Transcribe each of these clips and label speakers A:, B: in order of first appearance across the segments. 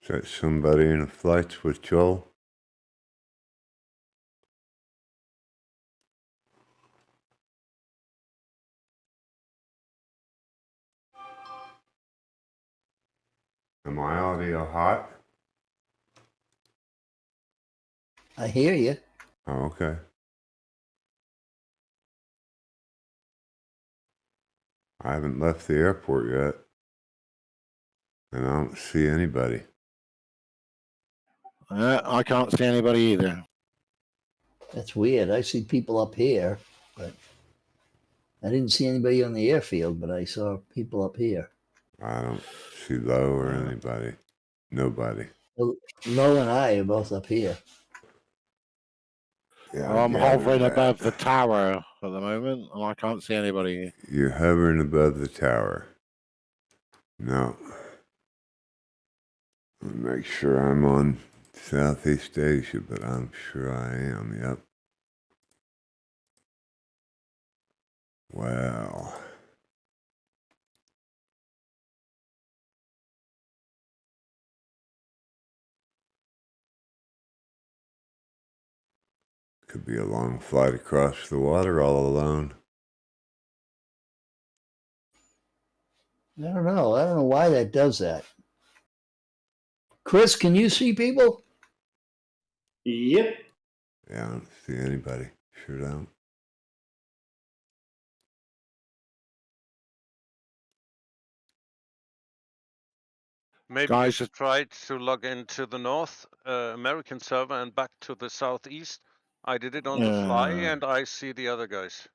A: Is that somebody in the flights with Joel? Am I audio hot?
B: I hear you.
A: Oh, okay. I haven't left the airport yet. And I don't see anybody.
C: I can't see anybody either.
B: That's weird. I see people up here, but I didn't see anybody on the airfield, but I saw people up here.
A: I don't see Lowe or anybody. Nobody.
B: Lo and I are both up here.
A: Yeah,
C: I'm hovering above the tower at the moment, and I can't see anybody.
A: You're hovering above the tower. No. Let me make sure I'm on Southeast Asia, but I'm sure I am, yep. Wow. Could be a long flight across the water all alone.
B: I don't know. I don't know why that does that. Chris, can you see people?
D: Yep.
A: Yeah, I don't see anybody. Sure don't.
E: Maybe
C: Guys,
E: you should try to log into the North American server and back to the Southeast. I did it on the fly, and I see the other guys.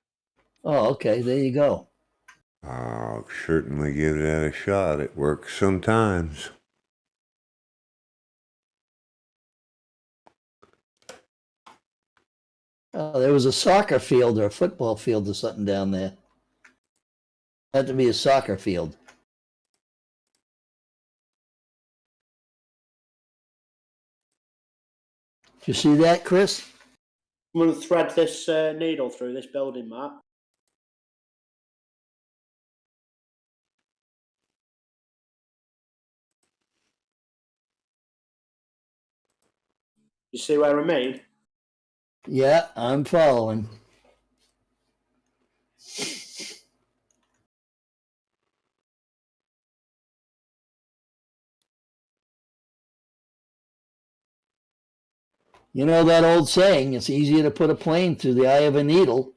B: Oh, okay. There you go.
A: I'll certainly give that a shot. It works sometimes.
B: Oh, there was a soccer field or a football field or something down there. Had to be a soccer field. Did you see that, Chris?
D: I'm going to thread this needle through this building map. You see where I mean?
B: Yeah, I'm following. You know that old saying, it's easier to put a plane through the eye of a needle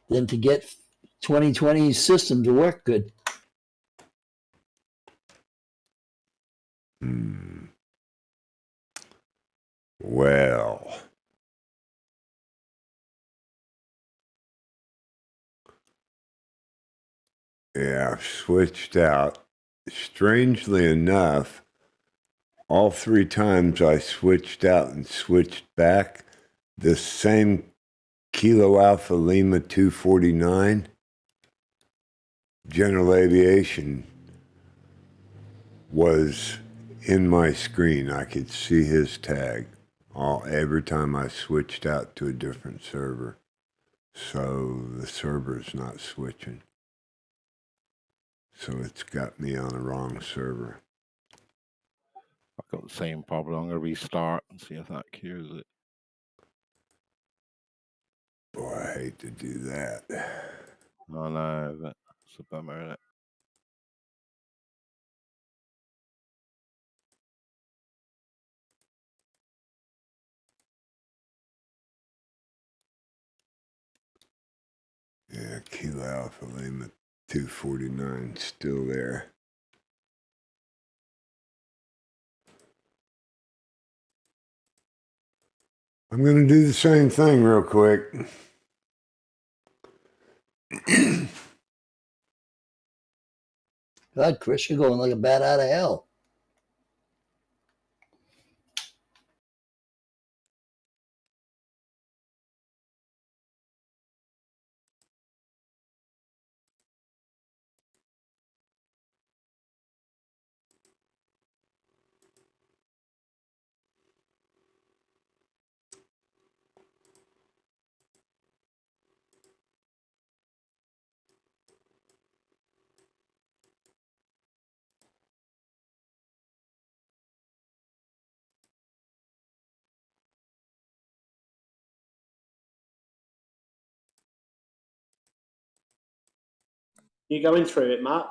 B: than to get 2020's system to work good.
A: Well. Yeah, I've switched out. Strangely enough, all 3 times I switched out and switched back, the same Kilo Alpha Lima 249 General Aviation was in my screen. I could see his tag every time I switched out to a different server. So the server's not switching. So it's got me on the wrong server.
C: I've got the same problem. I'm going to restart and see if that cures it.
A: Boy, I hate to do that.
C: Oh no, that's a bummer, isn't it?
A: Yeah, Kilo Alpha Lima 249 still there. I'm going to do the same thing real quick.
B: God, Chris, you're going like a bat out of hell.
D: You going through it, Matt?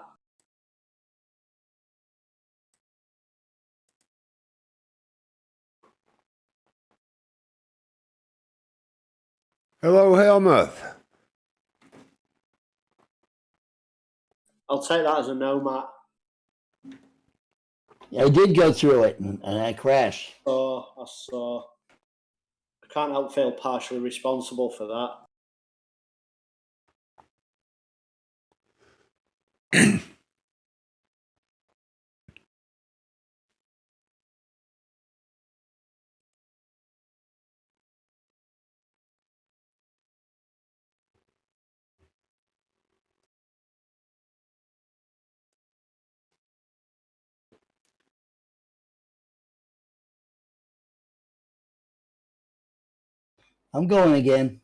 A: Hello, Helmuth.
D: I'll take that as a no, Matt.
B: I did go through it and I crashed.
D: I can't help feel partially responsible for that.
B: I'm going again.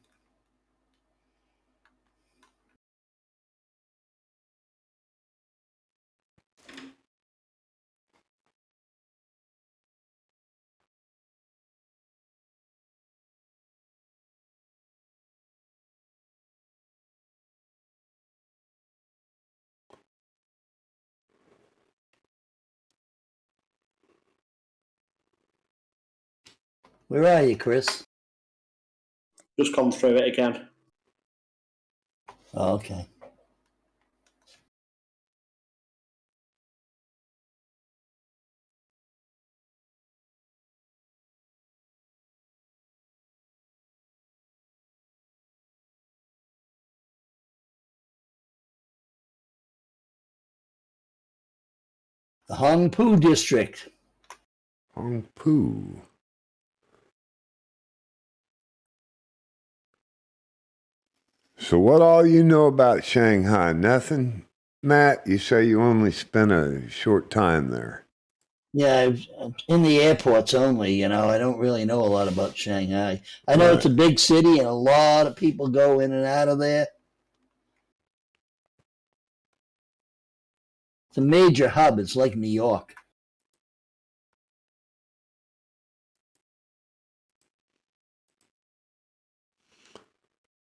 B: Where are you, Chris?
D: Just gone through it again.
B: Oh, okay. The Hongpu district.
A: Hong Poo. So what all you know about Shanghai? Nothing? Matt, you say you only spent a short time there.
B: Yeah, in the airports only, you know. I don't really know a lot about Shanghai. I know it's a big city and a lot of people go in and out of there. It's a major hub. It's like New York.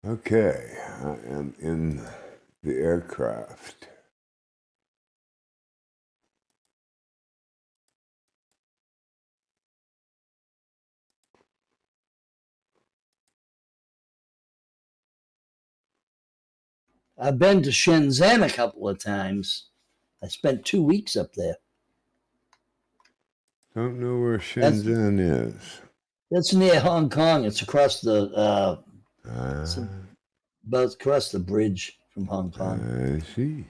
A: Okay, I am in the aircraft.
B: I've been to Shenzhen a couple of times. I spent 2 weeks up there.
A: Don't know where Shenzhen is.
B: That's near Hong Kong. It's across the
A: Ah,
B: about across the bridge from Hong Kong.
A: I see.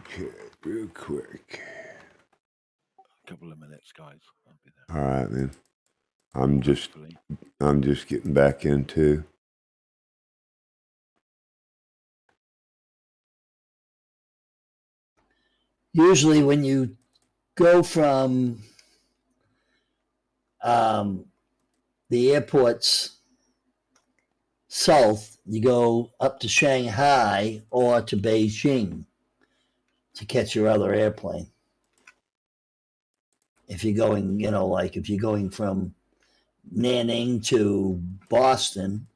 A: Okay, real quick.
C: A couple of minutes, guys. I'll be there.
A: All right, man. I'm just
C: Hopefully.
A: getting back into.
B: Usually, when you go from the airports south, you go up to Shanghai or to Beijing to catch your other airplane. If you're going, you know, like if you're going from Nanning to Boston,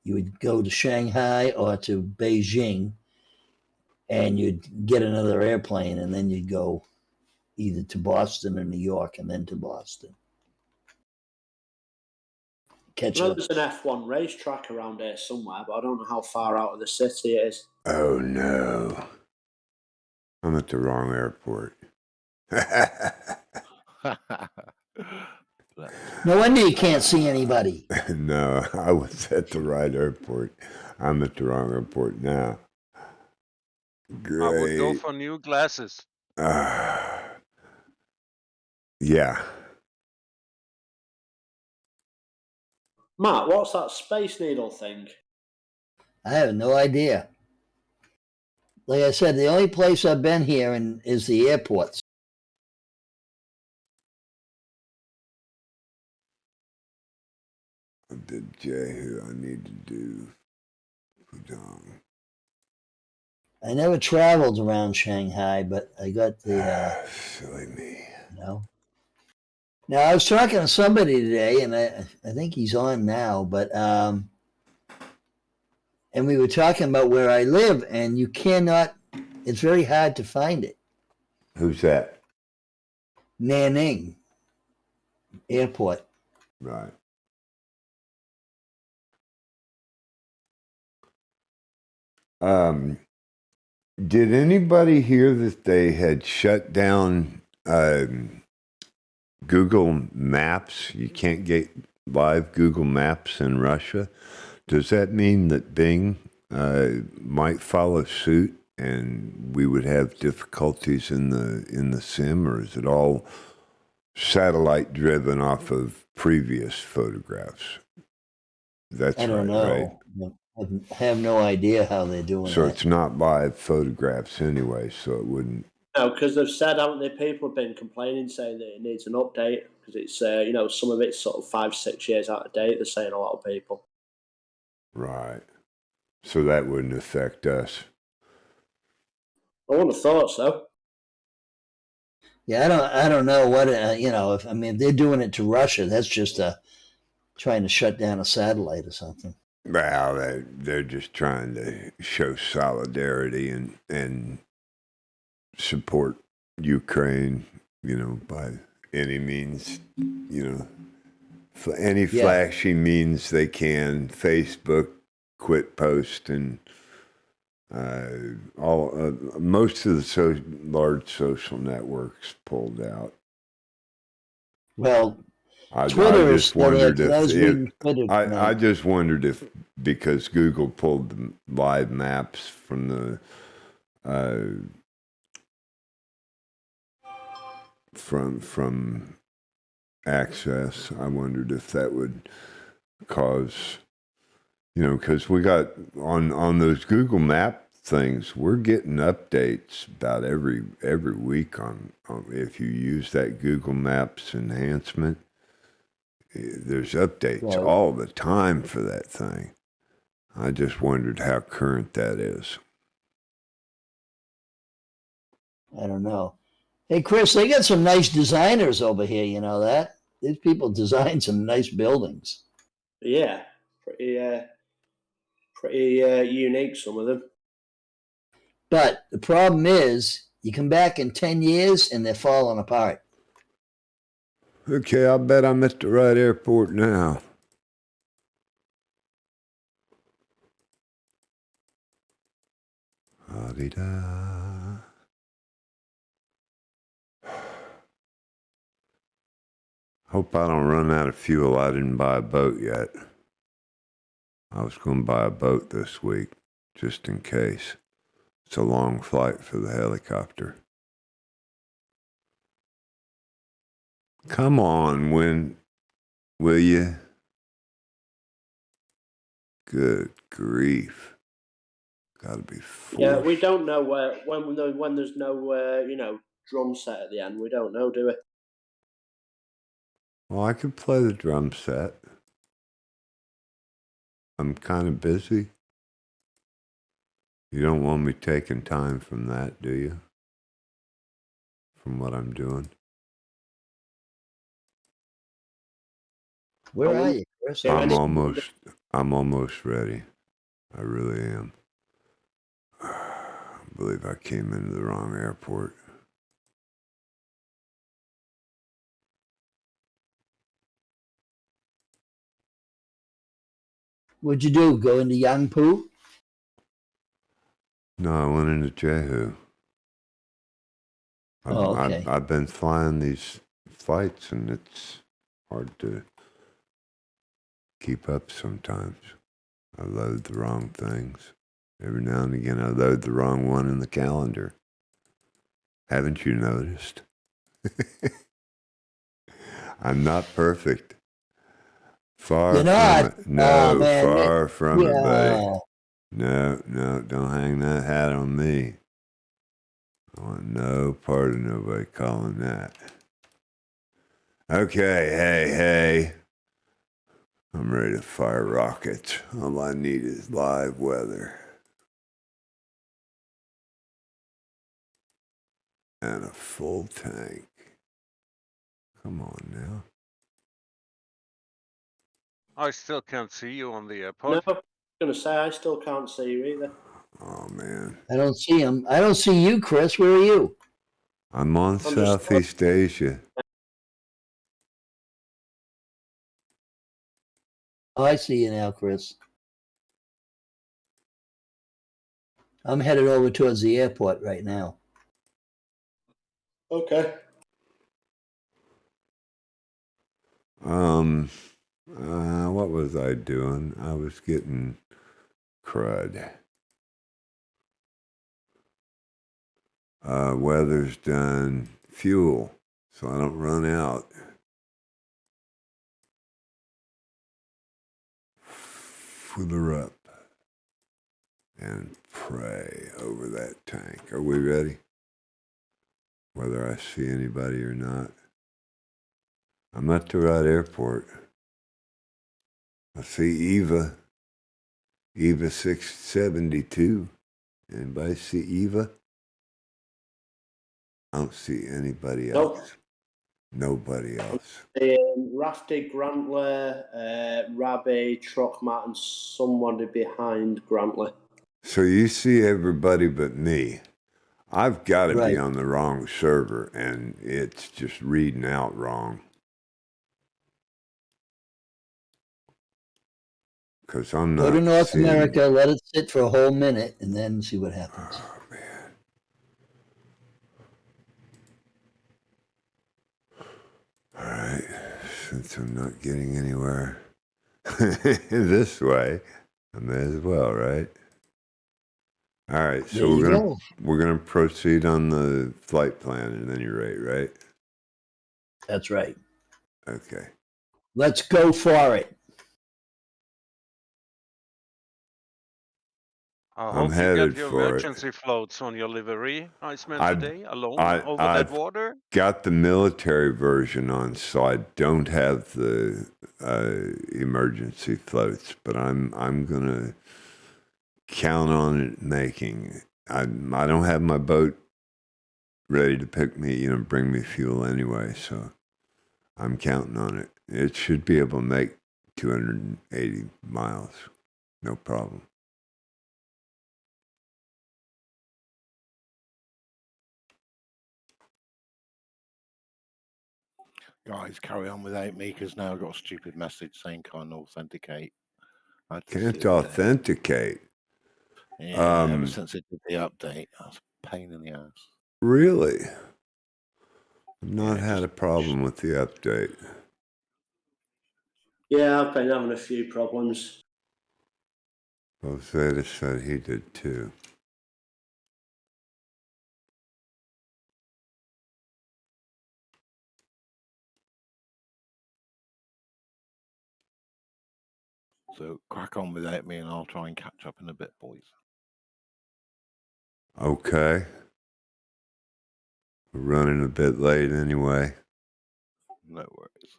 B: you would go to Shanghai or to Beijing and you'd get another airplane and then you'd go either to Boston or New York and then to Boston. Catch
D: Well,
B: up.
D: there's an F1 racetrack around here somewhere, but I don't know how far out of the city it is.
A: Oh no, I'm at the wrong airport.
B: No wonder you can't see anybody.
A: No, I was at the right airport. I'm at the wrong airport now. Great.
E: I would go for new glasses.
A: Yeah.
D: Matt, what's that Space Needle thing?
B: I have no idea. Like I said, the only place I've been here is the airports.
A: I did Jehu. I need to do Pudong.
B: I never traveled around Shanghai, but I got the,
A: Silly me.
B: you know. Now, I was talking to somebody today, and I think he's on now, but And we were talking about where I live, and you cannot. It's very hard to find it.
A: Who's that?
B: Nanning Airport.
A: Right. Did anybody hear that they had shut down Google Maps? You can't get live Google Maps in Russia. Does that mean that Bing might follow suit, and we would have difficulties in the SIM, or is it all satellite driven off of previous photographs? That's
B: I don't
A: right?
B: know. I have no idea how they're doing
A: So
B: that.
A: it's not live photographs anyway, so it wouldn't.
D: No, because they've said, haven't they? People have been complaining, saying that it needs an update because it's, some of it's sort of 5-6 years out of date. They're saying, a lot of people.
A: Right. So that wouldn't affect us.
D: I wouldn't have thought so.
B: Yeah, I don't know what if they're doing it to Russia, that's just trying to shut down a satellite or something.
A: Well, they're just trying to show solidarity and support Ukraine, by any means, any
B: Yeah.
A: flashy means they can. Facebook quit posting. Most of the large social networks pulled out.
B: Well,
A: I
B: Twitter
A: just
B: is still there,
A: wondered
B: 'cause I was
A: if
B: reading Twitter
A: I
B: tonight.
A: just wondered if, because Google pulled the live maps from the from access, I wondered if that would cause, because we got on those Google Map things, we're getting updates about every week on if you use that Google Maps enhancement. There's updates
B: Right.
A: all the time for that thing. I just wondered how current that is.
B: I don't know. Hey, Chris, they got some nice designers over here. You know that? These people design some nice buildings.
D: Yeah, pretty unique, some of them.
B: But the problem is, you come back in 10 years and they're falling apart.
A: Okay, I bet I'm at the right airport now. Ah-dee-da. Hope I don't run out of fuel. I didn't buy a boat yet. I was going to buy a boat this week, just in case. It's a long flight for the helicopter. Come on, will you? Good grief. Gotta be forced.
D: Yeah, we don't know when there's no drum set at the end. We don't know, do we?
A: Well, I could play the drum set. I'm kind of busy. You don't want me taking time from that, do you? From what I'm doing?
B: Where are you, Chris?
D: Yeah,
A: I'm almost ready. I really am. I believe I came into the wrong airport.
B: What'd you do? Go into Yangpu?
A: No, I went into Jehu.
B: Okay.
A: I've been flying these flights, and it's hard to keep up sometimes. I load the wrong things. Every now and again, I load the wrong one in the calendar. Haven't you noticed? I'm not perfect. Far
B: You're
A: from
B: not?
A: it. No,
B: Oh, man.
A: far from it, buddy.
B: Yeah.
A: No, don't hang that hat on me. I want no part of nobody calling that. Okay, hey. I'm ready to fire rockets. All I need is live weather. And a full tank. Come on now.
E: I still can't see you on the
D: No,
E: airport.
D: Gonna say I still can't see you either.
A: Oh man,
B: I don't see him. I don't see you, Chris. Where are you?
A: I'm on
D: I'm just-
A: Southeast Asia.
B: Oh, I see you now, Chris. I'm headed over towards the airport right now.
D: Okay.
A: What was I doing? I was getting crud. Weather's done. Fuel, so I don't run out. Filler up and pray over that tank. Are we ready? Whether I see anybody or not. I'm at the right airport. I see Eva. Eva 672. Anybody see Eva? I don't see anybody
D: Nope.
A: else. Nobody else.
D: Rafty, Grantley, Rabbi, Truckmat, and somebody behind Grantley.
A: So you see everybody but me. I've got to be
B: Right.
A: on the wrong server, and it's just reading out wrong. Because I'm not.
B: Go to North
A: seeing...
B: America, let it sit for a whole minute, and then see what happens.
A: Oh, man. All right. Since I'm not getting anywhere this way, I may as well, right? All right. So
B: There you
A: we're gonna proceed on the flight plan at any rate, right?
B: That's right.
A: Okay.
B: Let's go for it.
E: I
A: I'm
E: hope you
A: headed
E: get your
A: for it.
E: emergency floats on your livery, Iceman,
A: I-
E: today, alone,
A: I-
E: over
A: I've-
E: that water.
A: Got the military version on, so I don't have the emergency floats, but I'm gonna count on it making. I don't have my boat ready to pick me, bring me fuel anyway, so I'm counting on it. It should be able to make 280 miles, no problem.
C: Guys, carry on without me because now I've got a stupid message saying can't authenticate. I had to
A: Can't
C: sit there.
A: authenticate.
C: Yeah, ever since it did the update, that's a pain in the ass.
A: Really? I've not
C: Yeah,
A: had
C: just-
A: a problem with the update.
D: Yeah, I've been having a few problems.
A: Rosetta said he did too.
C: So crack on without me and I'll try and catch up in a bit, boys.
A: Okay. We're running a bit late anyway.
C: No worries.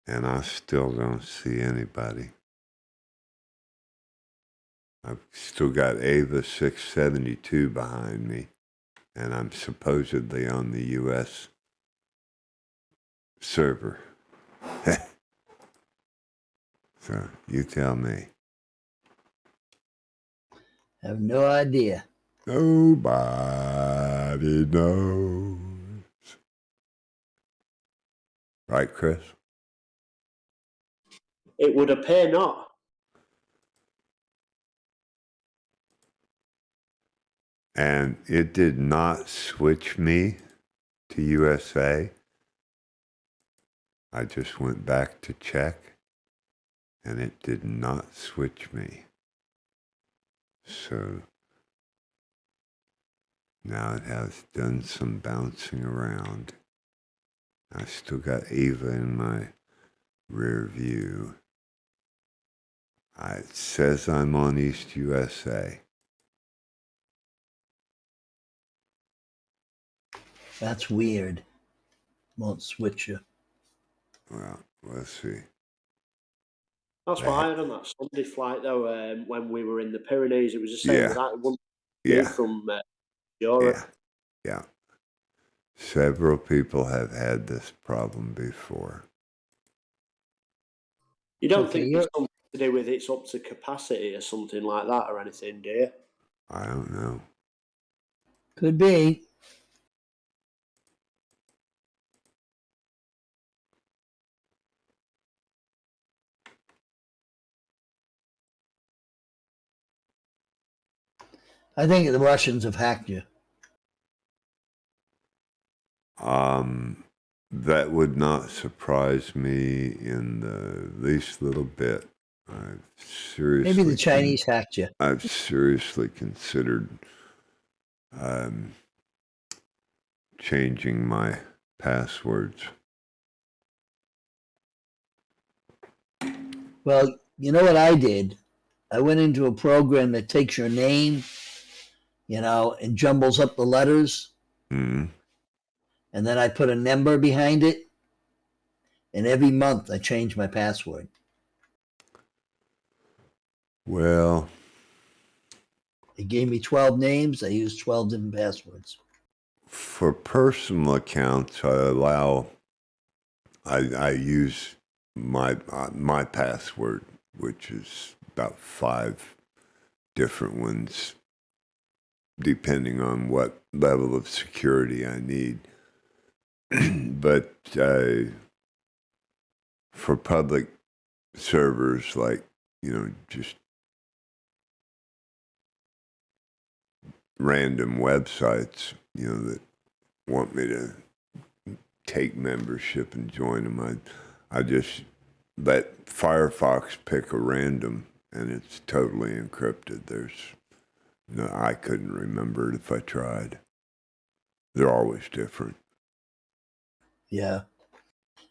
A: And I still don't see anybody. I've still got Ava 672 behind me, and I'm supposedly on the U.S. server. So you tell me.
B: I have no idea.
A: Nobody knows. Right, Chris?
D: It would appear not.
A: And it did not switch me to USA. I just went back to check, and it did not switch me. So now it has done some bouncing around. I still got Ava in my rear view. It says I'm on East USA.
B: That's weird. Won't switch you.
A: Well, let's see.
D: That's what I had on that Sunday flight, though. When we were in the Pyrenees, it was the same
A: Yeah.
D: with that. It wouldn't
A: Yeah,
D: move from Europe.
A: yeah. Several people have had this problem before.
D: You don't
B: Okay,
D: think
B: you're-
D: it's something to do with it's up to capacity or something like that or anything, do you?
A: I don't know.
B: Could be. I think the Russians have hacked you.
A: That would not surprise me in the least little bit. I've seriously
B: Maybe the Chinese hacked you.
A: I've seriously considered changing my passwords.
B: Well, you know what I did? I went into a program that takes your name, and jumbles up the letters,
A: Mm.
B: and then I put a number behind it, and every month I change my password.
A: Well,
B: It gave me 12 names. I used 12 different passwords.
A: for personal accounts, I use my password, which is about 5 different ones, depending on what level of security I need. But for public servers, like, just random websites, that want me to take membership and join them, I just let Firefox pick a random, and it's totally encrypted. I couldn't remember it if I tried. They're always different.
B: Yeah.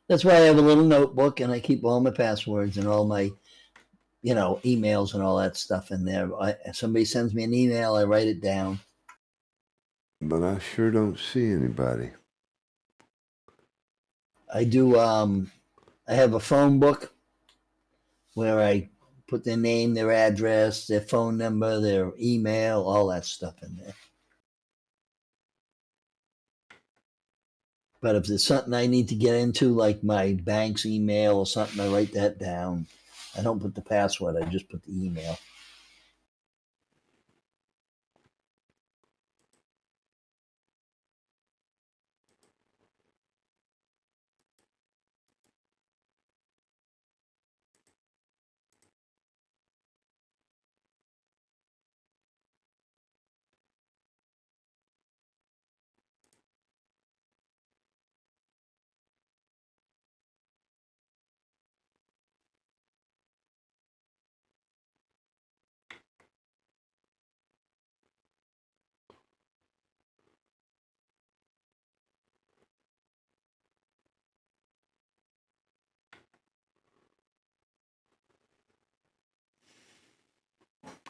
B: That's why I have a little notebook and I keep all my passwords and all my, emails and all that stuff in there. If somebody sends me an email, I write it down.
A: But I sure don't see anybody.
B: I do, I have a phone book where I put their name, their address, their phone number, their email, all that stuff in there. But if there's something I need to get into, like my bank's email or something, I write that down. I don't put the password, I just put the email.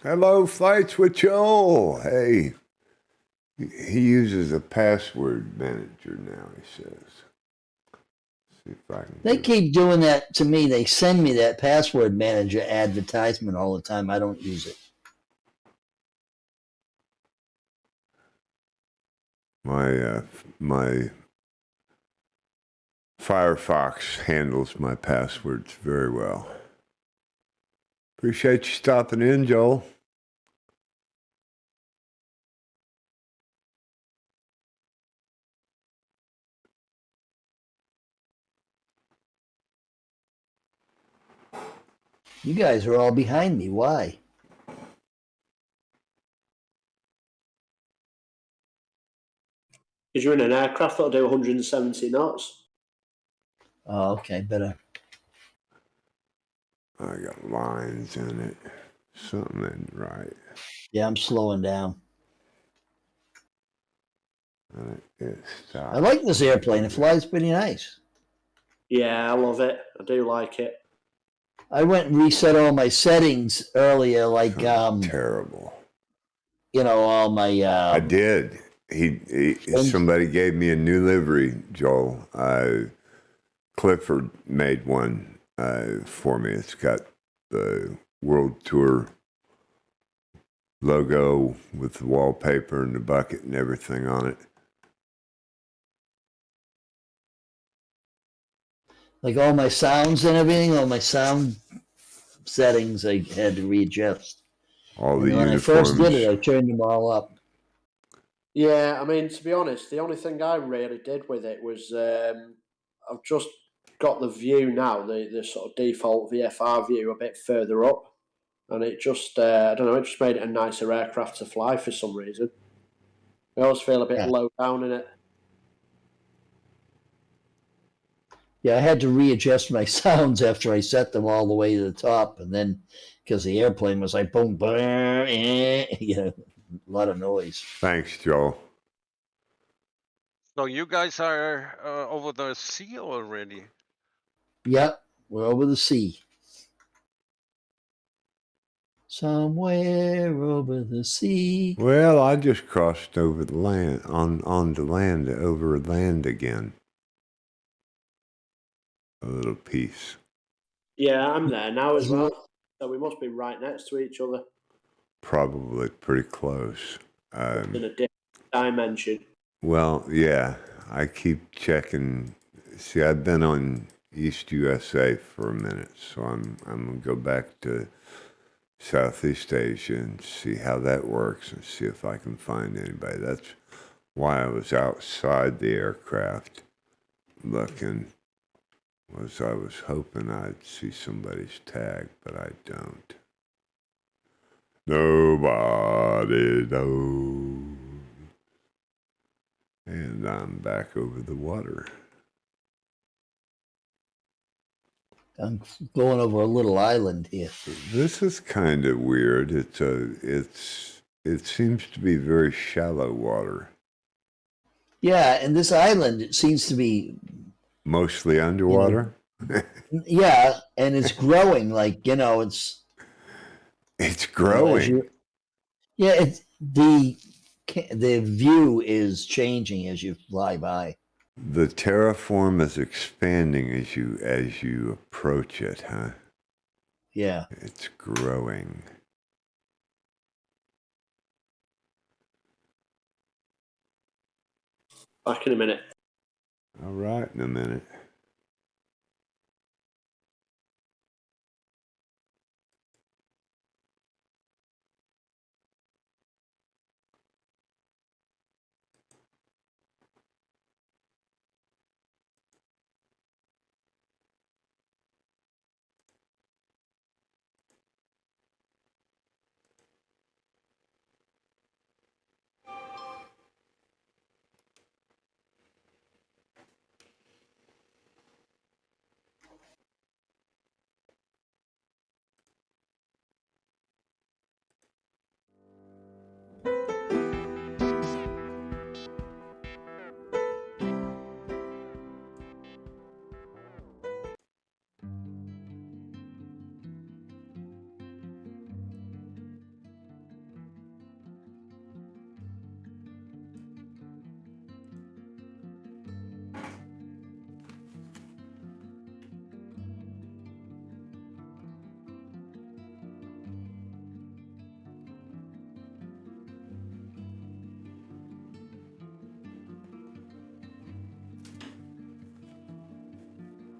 A: Hello, Flights with Joel. Hey, he uses a password manager now, he says. See if I can.
B: They keep doing that to me. They send me that password manager advertisement all the time. I don't use it.
A: My Firefox handles my passwords very well. Appreciate you stopping in, Joel.
B: You guys are all behind me. Why?
D: Because you're in an aircraft that'll do 170 knots.
B: Oh, okay, better.
A: I got lines in it. Something ain't right.
B: Yeah, I'm slowing down.
A: It stopped.
B: I like this airplane. It flies pretty nice.
D: Yeah, I love it. I do like it.
B: I went and reset all my settings earlier, like
A: terrible.
B: all my.
A: I did. Somebody gave me a new livery, Joel. Clifford made one for me. It's got the World Tour logo with the wallpaper and the bucket and everything on it.
B: Like all my sounds and everything, all my sound settings I had to readjust.
A: All
B: And
A: the
B: when I first did it,
A: uniforms.
B: I turned them all up.
D: Yeah, I mean, to be honest, the only thing I really did with it was I've just got the view now, the sort of default VFR view a bit further up, and it just I don't know, it just made it a nicer aircraft to fly for some reason. I always feel a bit
B: Yeah.
D: low down in it.
B: Yeah, I had to readjust my sounds after I set them all the way to the top, and then because the airplane was like boom, boom, you know, a lot of noise.
A: Thanks, Joel.
E: So you guys are over the sea already.
B: Yep, we're over the sea. Somewhere over the sea.
A: Well, I just crossed over the land on the land over land again. A little piece.
D: Yeah, I'm there now as well. So we must be right next to each other
A: Probably pretty close.
D: in a different dimension.
A: Well, yeah, I keep checking. See, I've been on East USA for a minute, so I'm gonna go back to Southeast Asia and see how that works and see if I can find anybody. That's why I was outside the aircraft looking. Was I was hoping I'd see somebody's tag, but I don't. Nobody knows. And I'm back over the water.
B: I'm going over a little island here.
A: This is kind of weird. It seems to be very shallow water.
B: Yeah, and this island, it seems to be,
A: Mostly underwater.
B: yeah, and it's growing like, it's
A: It's
B: as
A: growing.
B: yeah, it's the view is changing as you fly by.
A: The terraform is expanding as you approach it, huh?
B: Yeah.
A: It's growing.
D: Back in a minute.
A: All right, in a minute.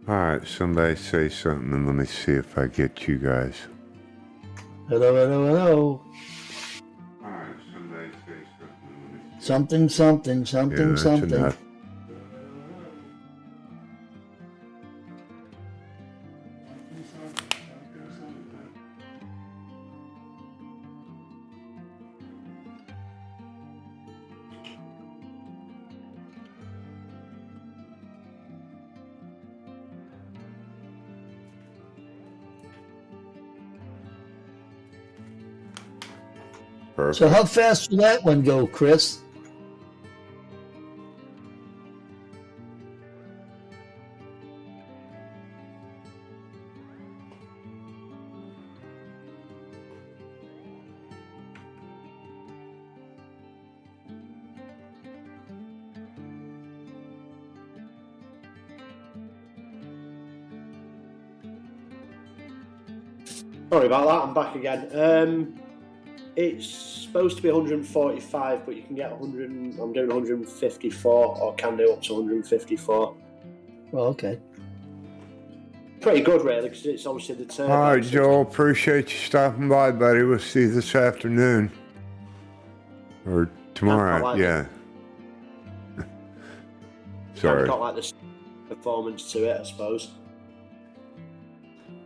A: All right, somebody say something and let me see if I get you guys.
B: Hello, hello, hello.
A: All right, somebody say something.
B: Something, something, something,
A: Yeah,
B: something.
A: enough. Perfect.
B: So how fast will that one go, Chris?
D: Sorry about that. I'm back again. It's supposed to be 145, but you can get 100. I'm doing 154, or can do up to 154.
B: Well, okay.
D: pretty good, really, because it's obviously the turbo.
A: All right,
D: so it's
A: Joel.
D: not-
A: Appreciate you stopping by, buddy. We'll see you this afternoon or tomorrow.
D: like
A: Yeah.
D: It's
A: Sorry.
D: got like this performance to it, I suppose.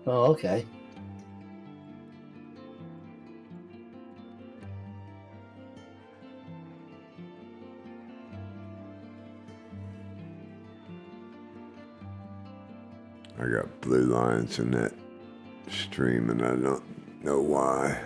B: Oh, okay.
A: I got blue lines in that stream, and I don't know why.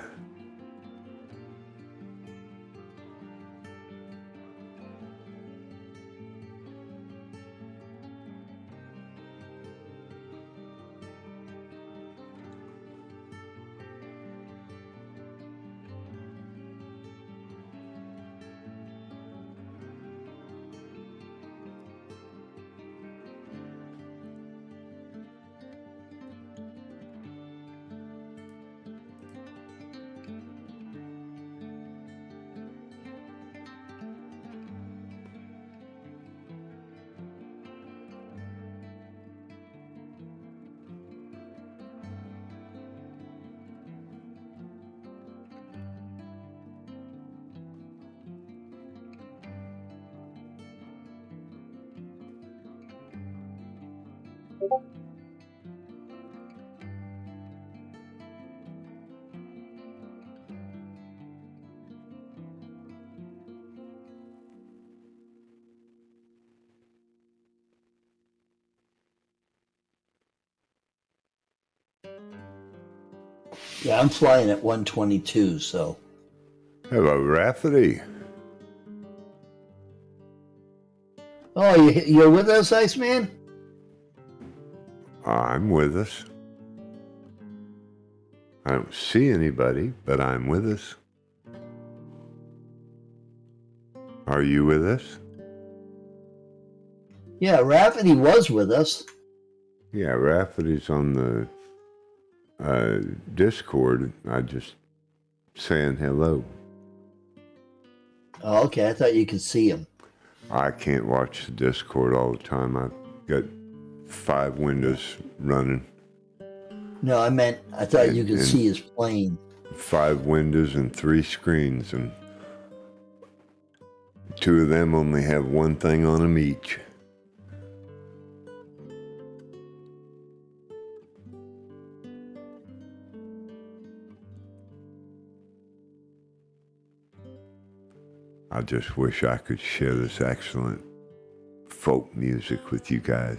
B: Yeah, I'm flying at 122, so.
A: Hello, Rafferty.
B: Oh, you're with us, Iceman?
A: I'm with us. I don't see anybody, but I'm with us. Are you with us?
B: Yeah, Rafferty was with us.
A: Yeah, Rafferty's on the Discord. I just saying hello.
B: Oh, okay, I thought you could see him.
A: I can't watch the Discord all the time. I've got 5 windows running.
B: No, I thought you could
A: And-
B: see his plane.
A: 5 windows and 3 screens, and 2 of them only have one thing on them each. I just wish I could share this excellent folk music with you guys.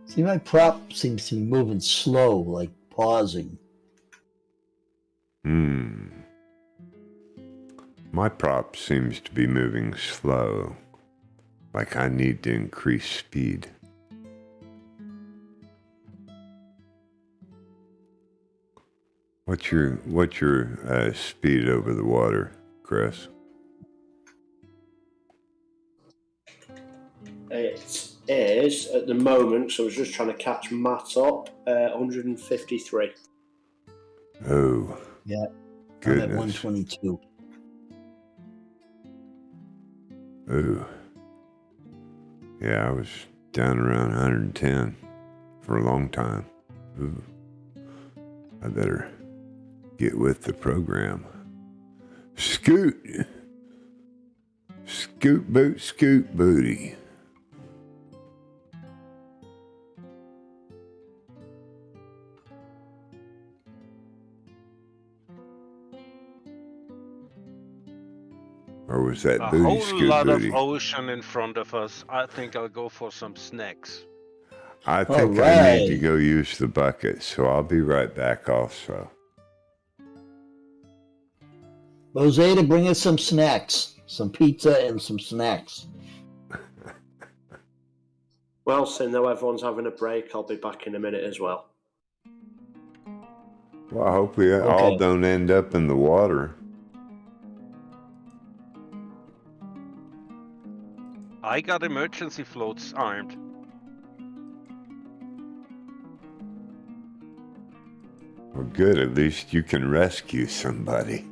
B: See, my prop seems to be moving slow, like pausing.
A: My prop seems to be moving slow, like I need to increase speed. What's your speed over the water, Chris?
D: It is at the moment. So I was just trying to catch Matt up. 153.
A: Oh,
B: Yeah,
A: goodness.
B: I'm at 122.
A: Oh, yeah, I was down around 110 for a long time. Ooh, I better get with the program. Scoot boot, scoot booty. Or was that
E: A
A: booty
E: whole
A: scoot
E: lot
A: booty?
E: of ocean in front of us. I think I'll go for some snacks.
A: I think
B: All
A: I need to
B: right.
A: go use the bucket, so I'll be right back also.
B: Rosetta, bring us some snacks, some pizza and some snacks.
D: Well, seeing though everyone's having a break, I'll be back in a minute as well.
A: Well, I hope we all don't end up in the water.
E: I got emergency floats armed.
A: Well, good. At least you can rescue somebody.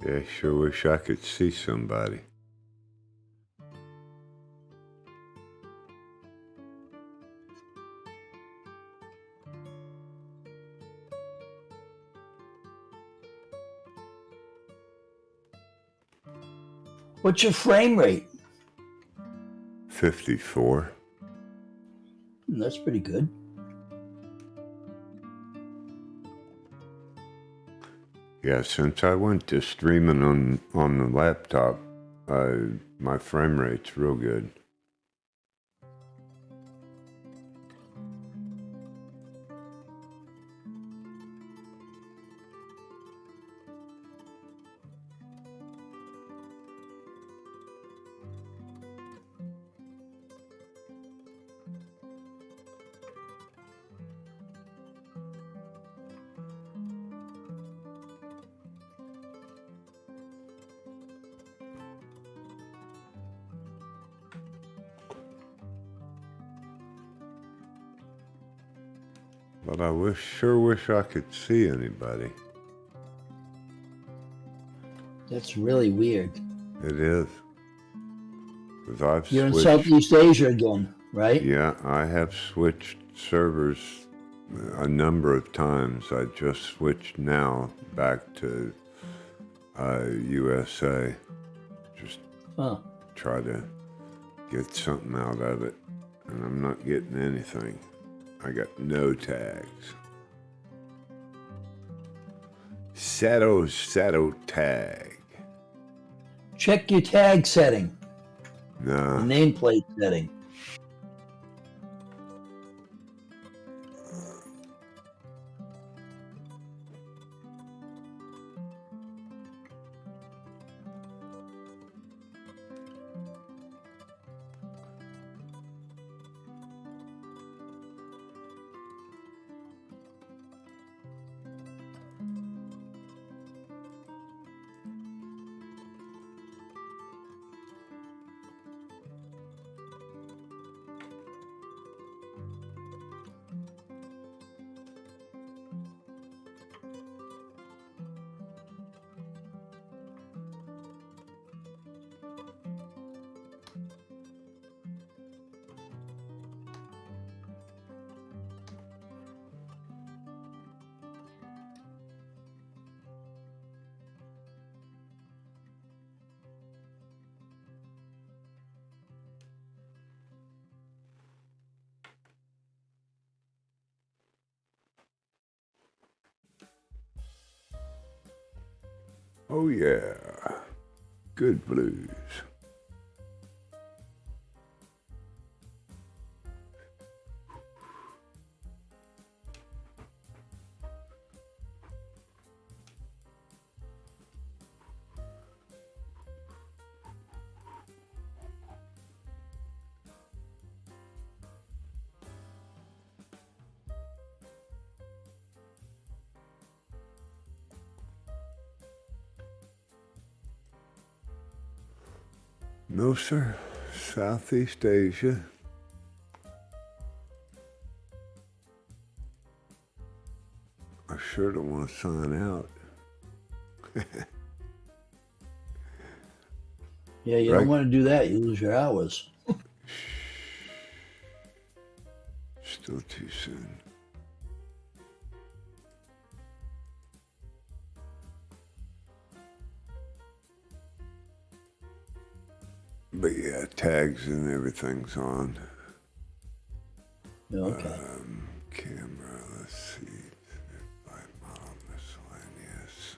A: Yeah, sure wish I could see somebody.
B: What's your frame rate?
A: 54.
B: That's pretty good.
A: Yeah, since I went to streaming on the laptop, my frame rate's real good. But I sure wish I could see anybody.
B: That's really weird.
A: It is. 'Cause I've
B: You're in
A: switched.
B: Southeast Asia again, right?
A: Yeah, I have switched servers a number of times. I just switched now back to USA. Just
B: Huh.
A: try to get something out of it, and I'm not getting anything. I got no tags. Sato tag.
B: Check your tag setting, the
A: Nah.
B: nameplate setting.
A: Oh yeah. Good blues. No, sir. Southeast Asia. I sure don't want to sign out.
B: Yeah, you
A: Right.
B: don't want to do that. You lose your hours.
A: Still too soon. But yeah, tags and everything's on.
B: Okay.
A: Camera, let's see. By model miscellaneous.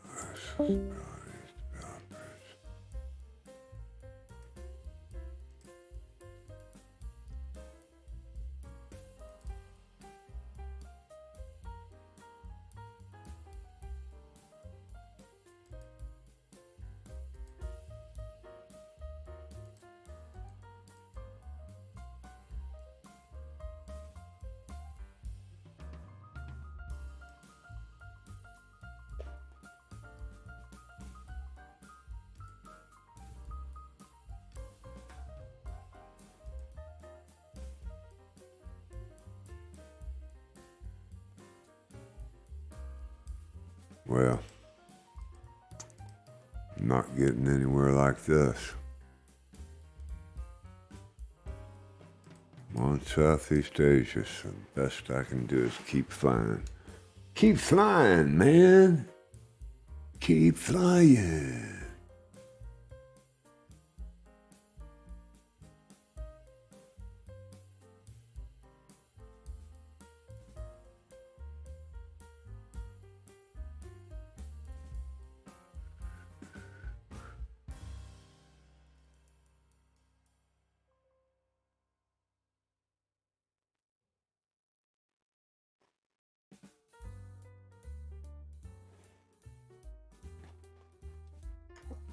A: Accessibility, developers. Well, not getting anywhere like this. I'm on Southeast Asia, so the best I can do is keep flying. Keep flying, man. Keep flying.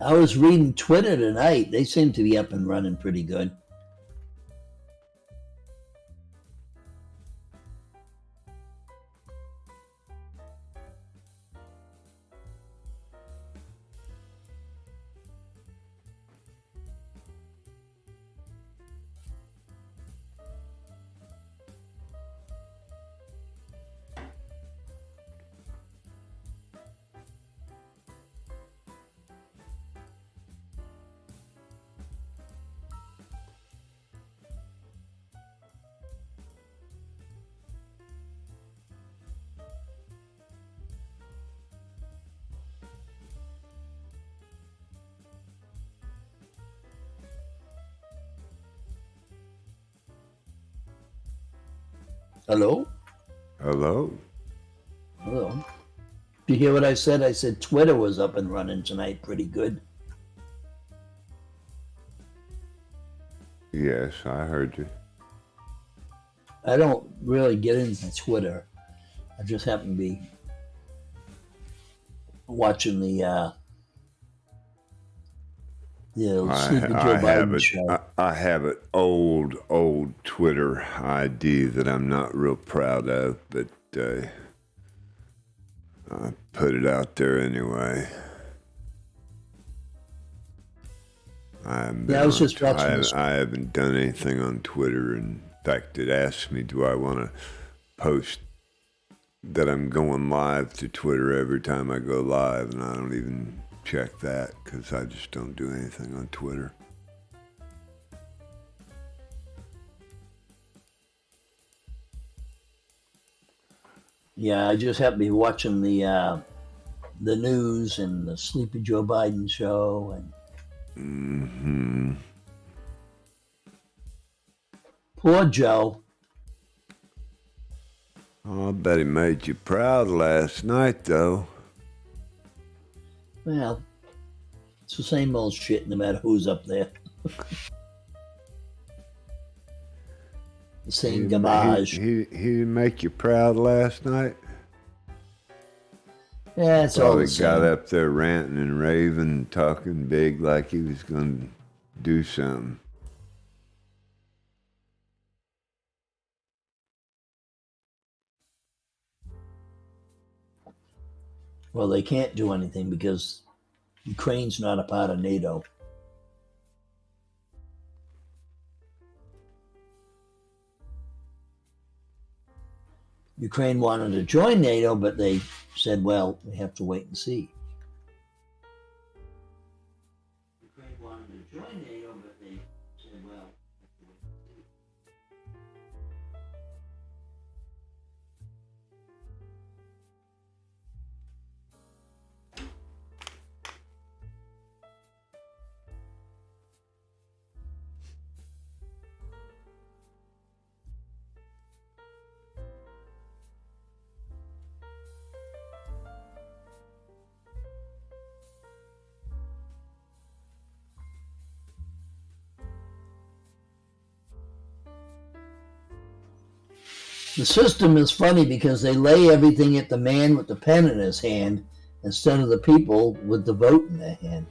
B: I was reading Twitter tonight. They seem to be up and running pretty good. Hello?
A: Hello?
B: Hello. Did you hear what I said? I said Twitter was up and running tonight pretty good.
A: Yes, I heard you.
B: I don't really get into Twitter. I just happen to be watching the Sleepy Joe Biden show.
A: I have an old Twitter ID that I'm not real proud of, but I put it out there anyway. I was just watching this. I haven't done anything on Twitter. In fact, it asked me, do I want to post that I'm going live to Twitter every time I go live, and I don't even check that because I just don't do anything on Twitter.
B: Yeah, I just happen to be watching the news and the Sleepy Joe Biden show, and poor Joe.
A: Oh, I bet he made you proud last night, though.
B: Well, it's the same old shit no matter who's up there. The same garbage.
A: He didn't make you proud last night?
B: Yeah, it's all the same.
A: Got up there ranting and raving, talking big like he was going to do something.
B: Well, they can't do anything because Ukraine's not a part of NATO. Ukraine wanted to join NATO, but they said, well, we have to wait and see. Ukraine wanted to join NATO, but they said, well, we have to wait and see. The system is funny because they lay everything at the man with the pen in his hand instead of the people with the vote in their hand.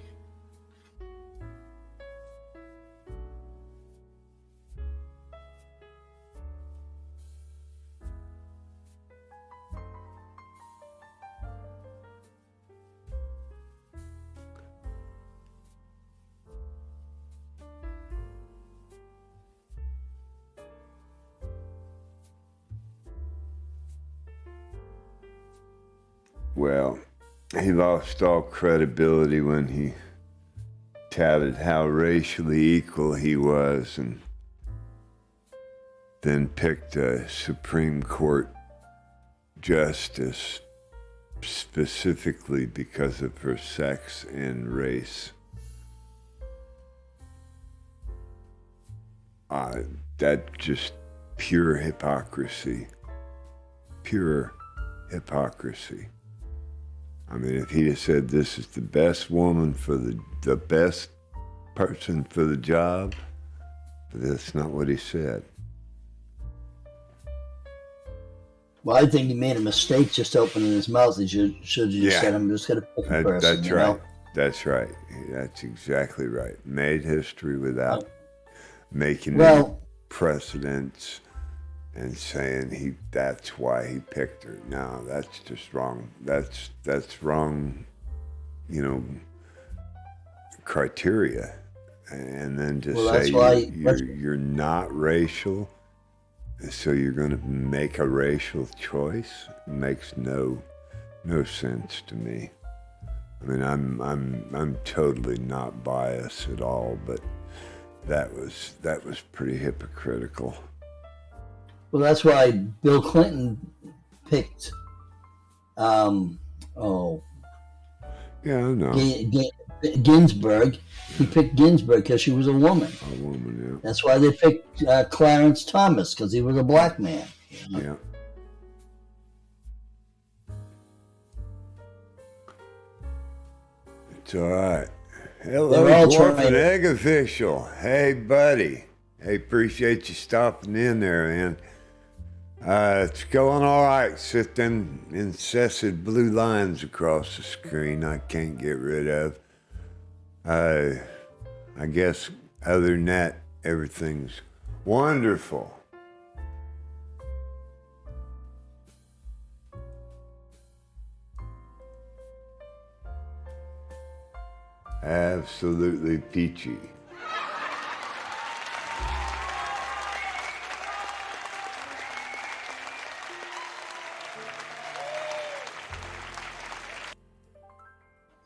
A: Well, he lost all credibility when he touted how racially equal he was, and then picked a Supreme Court justice specifically because of her sex and race. That's just pure hypocrisy. Pure hypocrisy. I mean, if he'd have said this is the best woman for the best person for the job, but that's not what he said.
B: Well, I think he made a mistake just opening his mouth. He should have just said, I'm just going to pick a person.
A: That's right. That's right. That's exactly right. Made history without making any precedents and saying that's why he picked her. No, that's just wrong. That's wrong, criteria. And then just say you're not racial, so you're going to make a racial choice. It makes no sense to me. I mean, I'm totally not biased at all, but that was pretty hypocritical.
B: Well, that's why Bill Clinton picked. Yeah,
A: I know.
B: Ginsburg. He picked Ginsburg because she was a woman.
A: A woman,
B: That's why they picked Clarence Thomas, because he was a black man.
A: yeah. It's all right. Hello,
B: They're all
A: Dwarf
B: trying
A: and
B: to-
A: Egg Official. Hey, buddy. Hey, appreciate you stopping in there, man. It's going all right. Sit them incessant blue lines across the screen I can't get rid of. I guess other than that, everything's wonderful. Absolutely peachy.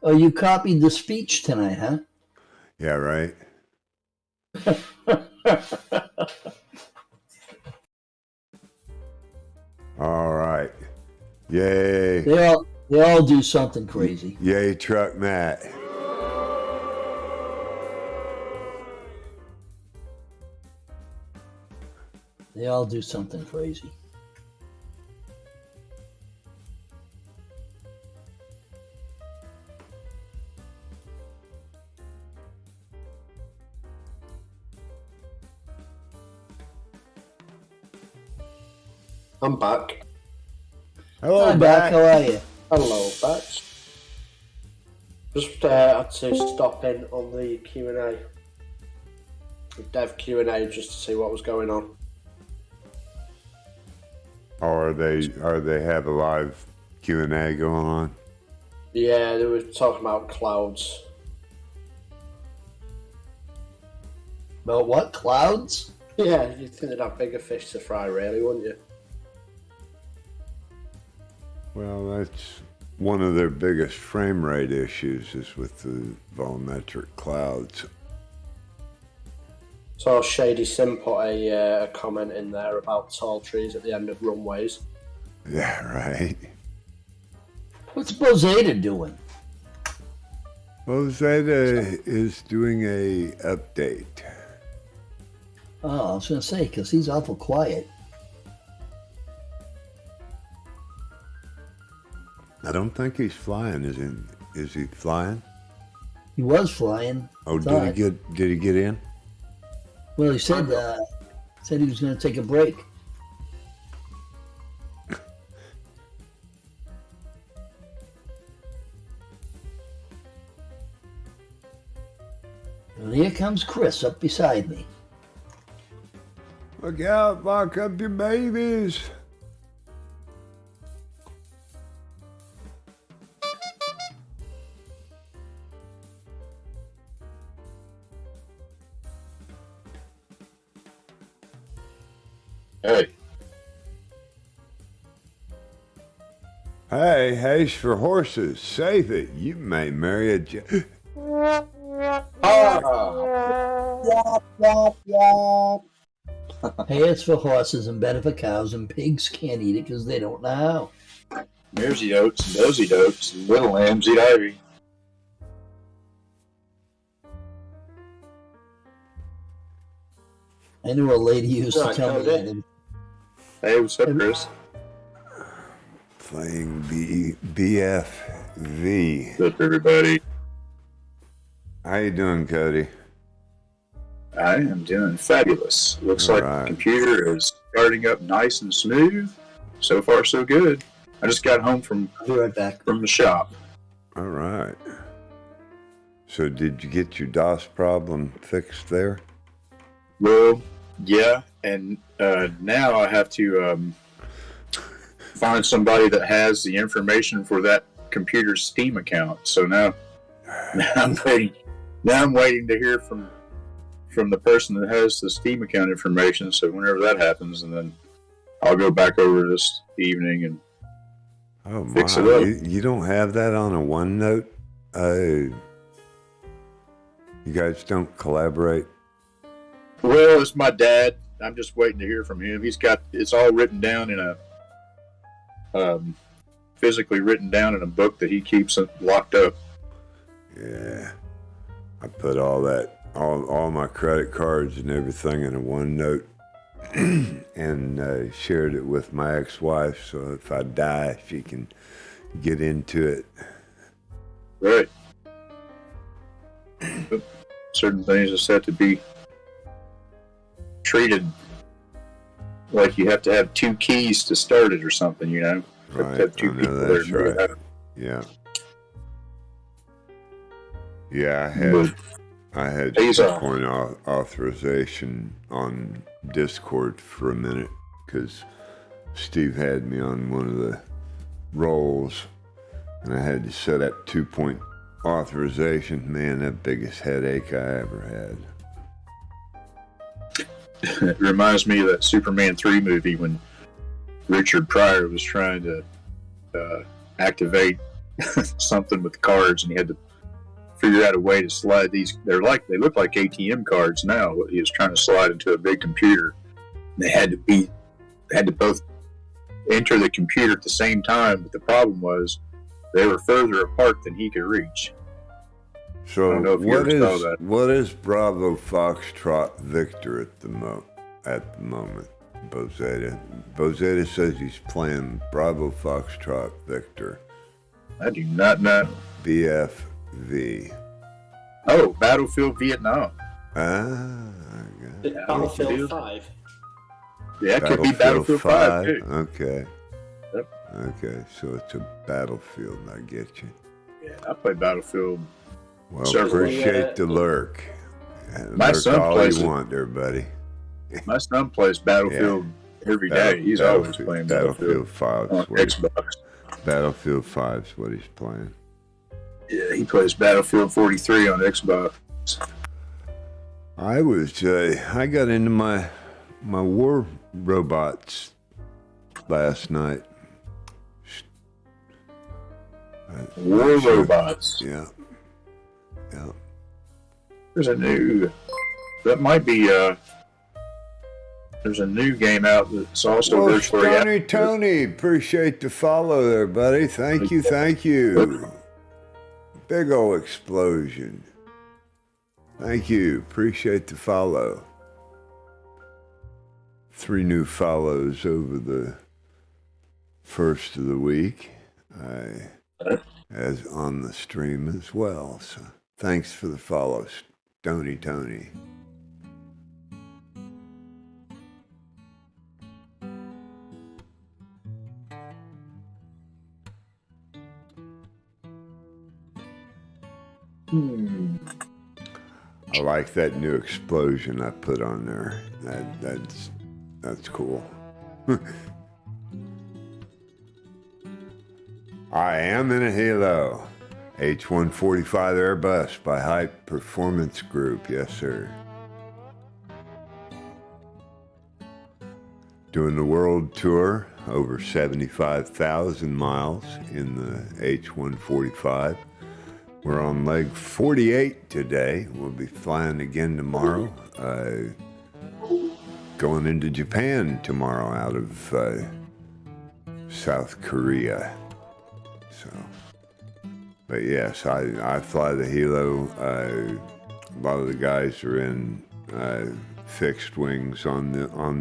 B: Oh, you copied the speech tonight, huh?
A: Yeah, right? All right. Yay.
B: They all do something crazy.
A: Yay, Truck Matt.
B: They all do something crazy.
D: I'm back.
A: Hello,
B: Hi, Back. How are you?
D: Hello, Bats. Just had to stop in on the Q&A. The Dev Q&A just to see what was going on.
A: Or they have a live Q&A going on?
D: Yeah, they were talking about clouds.
B: About what? Clouds?
D: Yeah, you'd think they'd have bigger fish to fry, really, wouldn't you?
A: Well, that's one of their biggest frame rate issues is with the volumetric clouds.
D: So Shady Sim put a comment in there about tall trees at the end of runways.
A: Yeah, right.
B: What's Bozeda doing?
A: Well, Zeta is doing a update.
B: Oh, I was going to say, because he's awful quiet.
A: I don't think he's flying. Is he flying?
B: He was flying.
A: Oh,
B: thought.
A: did he get in?
B: Well, he said he was going to take a break. And here comes Chris up beside me.
A: Look out, lock up your babies.
F: Hey,
A: Hey, haste for horses. Save it. You may marry a...
B: Hey, it's for horses and better for cows, and pigs can't eat it because they don't know how.
F: there's the oats and those eat oats, and little lambs eat ivy.
B: I knew a lady used to
D: Right,
B: tell me
D: Cody.
B: that.
F: Hey, what's up, Chris?
A: Playing BFV.
F: What's up, everybody?
A: How you doing, Cody?
F: I am doing fabulous. Looks
A: All
F: like
A: right.
F: the computer is starting up nice and smooth. So far, so good. I just got home from
B: I'll be right back.
F: the shop.
A: All right. So did you get your DOS problem fixed there?
F: Well, yeah, and now I have to find somebody that has the information for that computer's Steam account. So now I'm waiting. Now I'm waiting to hear from the person that has the Steam account information. So whenever that happens, and then I'll go back over this evening and
A: Oh my!
F: Fix it up.
A: You don't have that on a OneNote? You guys don't collaborate?
F: well, it's my dad. I'm just waiting to hear from him. He's got it's all written down in physically written down in a book that he keeps locked up.
A: Yeah. I put all my credit cards and everything in a OneNote and shared it with my ex-wife, so if I die, she can get into it.
F: Right. But certain things just have to be treated like you have to have 2 keys to start it or something, you know? You have to have 2
A: I know
F: people
A: that's
F: there.
A: right. Yeah. Yeah,
F: But
A: I had
F: He's
A: point authorization on Discord for a minute because Steve had me on one of the roles, and I had to set up 2-point authorization. Man, that biggest headache I ever had.
F: it reminds me of that Superman 3 movie when Richard Pryor was trying to activate something with cards, and he had to figure out a way to slide these. They look like ATM cards now. He was trying to slide into a big computer. They had to both enter the computer at the same time, but the problem was they were further apart than he could reach.
A: So
F: I don't know if you ever saw that.
A: what is Bravo Foxtrot Victor at the moment? Bozetta says he's playing Bravo Foxtrot Victor.
F: I do not know.
A: BFV.
F: Oh, Battlefield Vietnam.
D: Battlefield 5.
F: Yeah, it could be Battlefield 5 too.
A: Okay.
F: Yep.
A: Okay, so it's a Battlefield. I get you.
F: Yeah, I play Battlefield.
A: Well,
F: Several.
A: appreciate the lurk.
F: My
A: Lurk
F: son
A: all
F: plays
A: you
F: it.
A: want there, buddy.
F: My son plays Battlefield every day. He's always playing Battlefield
A: 5
F: on Xbox.
A: Battlefield 5 is what he's playing.
F: Yeah, he plays Battlefield 43 on Xbox.
A: I got into my war robots last night.
F: War robots.
A: Yeah.
F: There's a new. That might be. There's a new game out that's also
A: Well,
F: virtual reality.
A: Tony, appreciate the follow there, buddy. Thank you. Big ol' explosion. Thank you. Appreciate the follow. 3 new follows over the first of the week. As on the stream as well. So thanks for the follows, Tony. I like that new explosion I put on there. That's cool. I am in a Halo. H145 Airbus by Hype Performance Group. Yes, sir. Doing the world tour, over 75,000 miles in the H145. We're on leg 48 today. We'll be flying again tomorrow. Going into Japan tomorrow out of South Korea. So, but yes, I fly the Hilo. A lot of the guys are in fixed wings on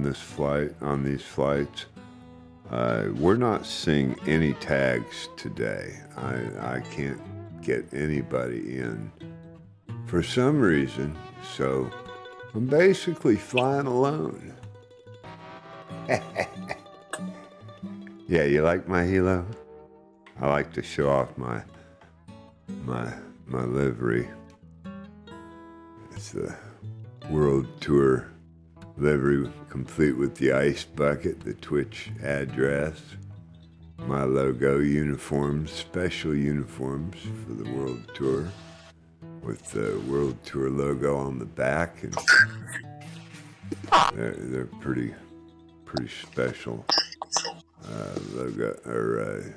A: these flights. We're not seeing any tags today. I can't get anybody in for some reason, so I'm basically flying alone. Yeah, you like my Hilo? I like to show off my livery. It's the World Tour livery, complete with the ice bucket, the Twitch address, my logo, uniforms, special uniforms for the World Tour, with the World Tour logo on the back, and they're pretty special logo or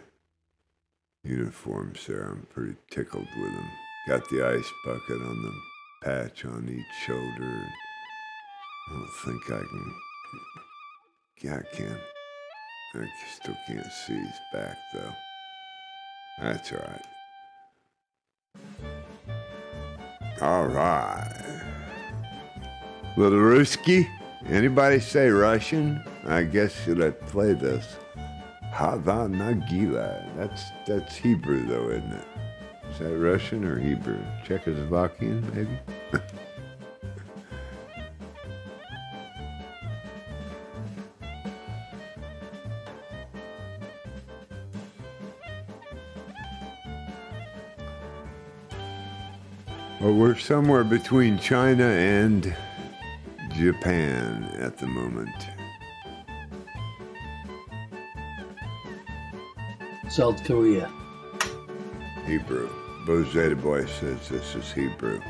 A: uniforms there. I'm pretty tickled with them. Got the ice bucket on the patch on each shoulder. I don't think I can. Yeah, I can. I still can't see his back though. That's all right. All right. Little Ruski, anybody say Russian? I guess should I play this? Hava Nagila. That's Hebrew though, isn't it? Is that Russian or Hebrew? Czechoslovakian, maybe? Well, we're somewhere between China and Japan at the moment.
B: South Korea.
A: Hebrew. Bozeta Boy says this is Hebrew.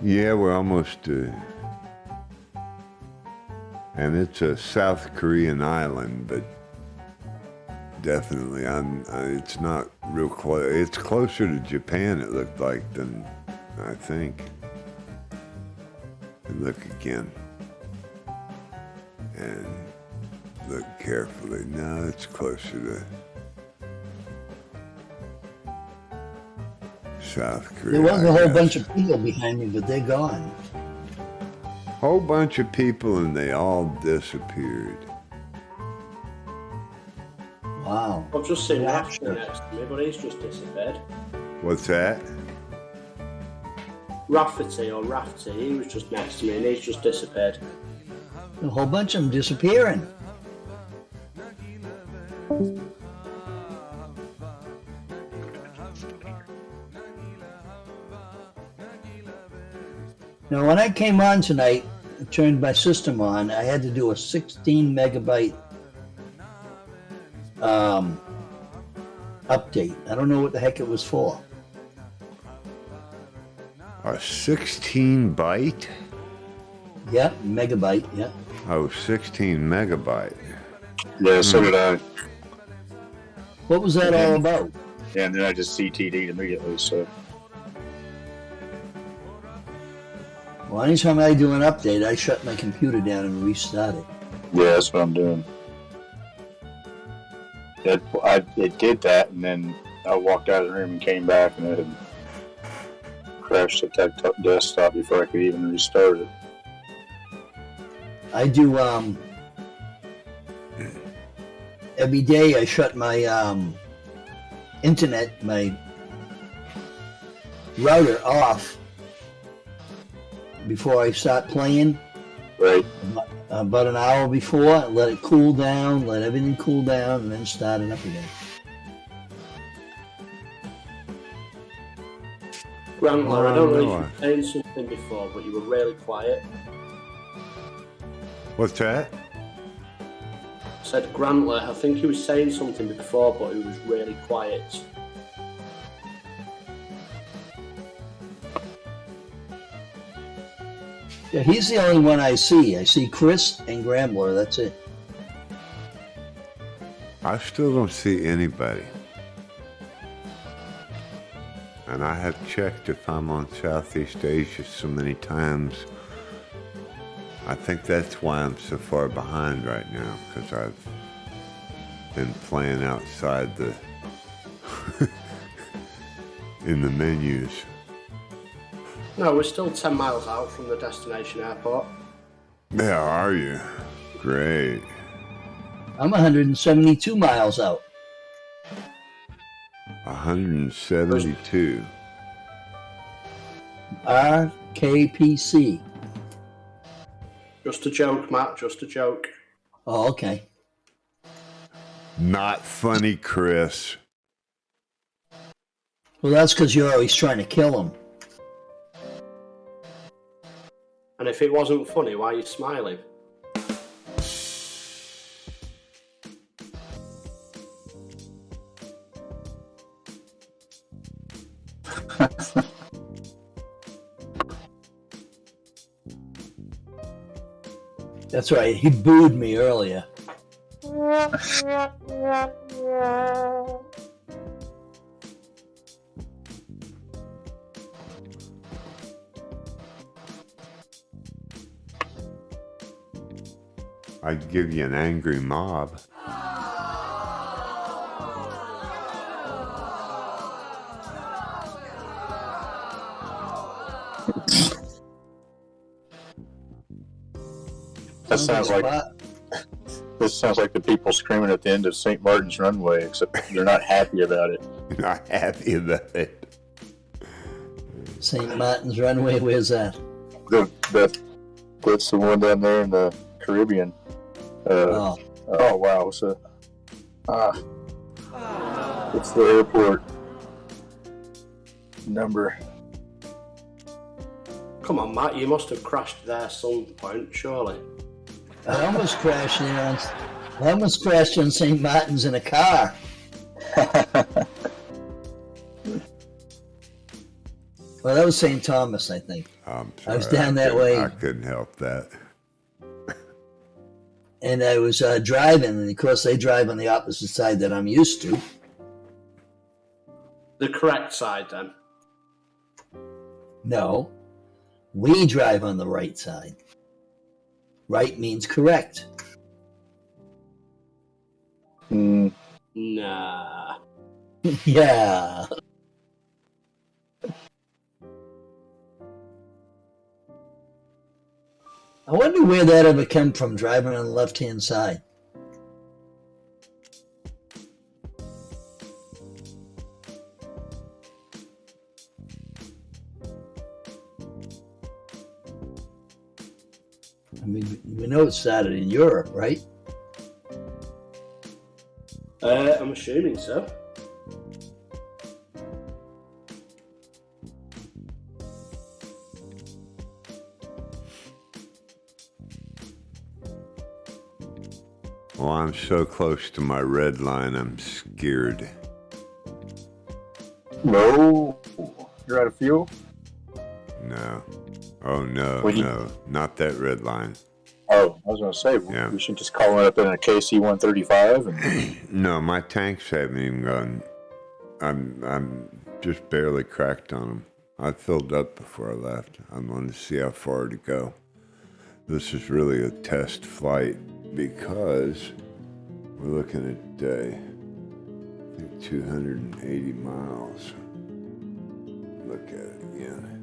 A: Yeah, we're almost and it's a South Korean island, but definitely it's not real close. It's closer to Japan, it looked like, than I think. Look again. And look carefully. No, it's closer to South Korea.
B: There was a
A: I
B: whole
A: guess.
B: bunch of people behind me, but they're gone.
A: Whole bunch of people, and they all disappeared.
B: Wow.
D: I've just seen
B: Yeah,
D: Rafty
B: sure.
D: next to me, but he's just disappeared.
A: What's that?
D: Rafferty or Rafty, he was just next to me and he's just disappeared.
B: A whole bunch of them disappearing. Now, when I came on tonight, I turned my system on. I had to do a 16 megabyte update. I don't know what the heck it was for.
A: A 16 byte?
B: Yeah, megabyte. Yeah.
A: Oh, 16 megabyte.
F: Yeah, so did I.
B: What was that all about?
F: Yeah, and then I just CTD'd immediately. So
B: Well, anytime I do an update, I shut my computer down and restart it.
F: yeah, that's what I'm doing. It did that, and then I walked out of the room and came back, and it had crashed the desktop before I could even restart it.
B: I do every day. I shut my internet, my router off before I start playing.
F: Right.
B: About an hour before, let it cool down, let everything cool down, and then start it up again.
D: Grantler, I don't know if
A: no.
D: you were saying something before, but you were really quiet.
A: What's that?
D: I said Grantler, I think he was saying something before, but he was really quiet.
B: Yeah, he's the only one I see. I see Chris and Grambler. That's it.
A: I still don't see anybody. And I have checked if I'm on Southeast Asia so many times. I think that's why I'm so far behind right now, because I've been playing outside the in the menus.
D: No, we're still 10 miles out from the destination airport.
A: Yeah, are you? Great.
B: I'm 172 miles out.
A: 172.
B: RKPC.
D: Just a joke, Matt, just a joke.
B: Oh, okay.
A: Not funny, Chris.
B: Well, that's because you're always trying to kill him.
D: And if it wasn't funny, why are you smiling?
B: That's right. He booed me earlier.
A: I'd give you an angry mob.
F: That sounds like
B: spot.
F: this sounds like the people screaming at the end of St. Martin's Runway, except they're not happy about it.
A: Not happy about it.
B: St. Martin's Runway. Where's that?
F: That's the one down there in the Caribbean.
B: Oh,
F: Oh wow, what's the what's the airport number?
D: Come on, Matt, you must have crashed there some point, surely.
B: I almost crashed on St. Martin's in a car. Well, that was St. Thomas, I think.
A: I'm
B: I was
A: sorry,
B: down that
A: couldn't-
B: way.
A: I couldn't help that.
B: And I was driving, and of course they drive on the opposite side that I'm used to.
D: The correct side, then.
B: No, we drive on the right side. Right means correct.
F: Hmm.
D: Nah.
B: Yeah. I wonder where that ever come from, driving on the left-hand side. I mean, we know it started in Europe, right?
D: I'm assuming so.
A: Well, I'm so close to my red line, I'm scared.
F: No, you're out of fuel.
A: No. Oh, no,
F: Well, you-
A: no. Not that red line.
F: Oh, I was going to say
A: Yeah.
F: we should just call it up in a KC-135 and
A: No, my tanks haven't even gone. I'm just barely cracked on them. I filled up before I left. I wanted to see how far to go. This is really a test flight because we're looking at I think 280 miles. Look at it again.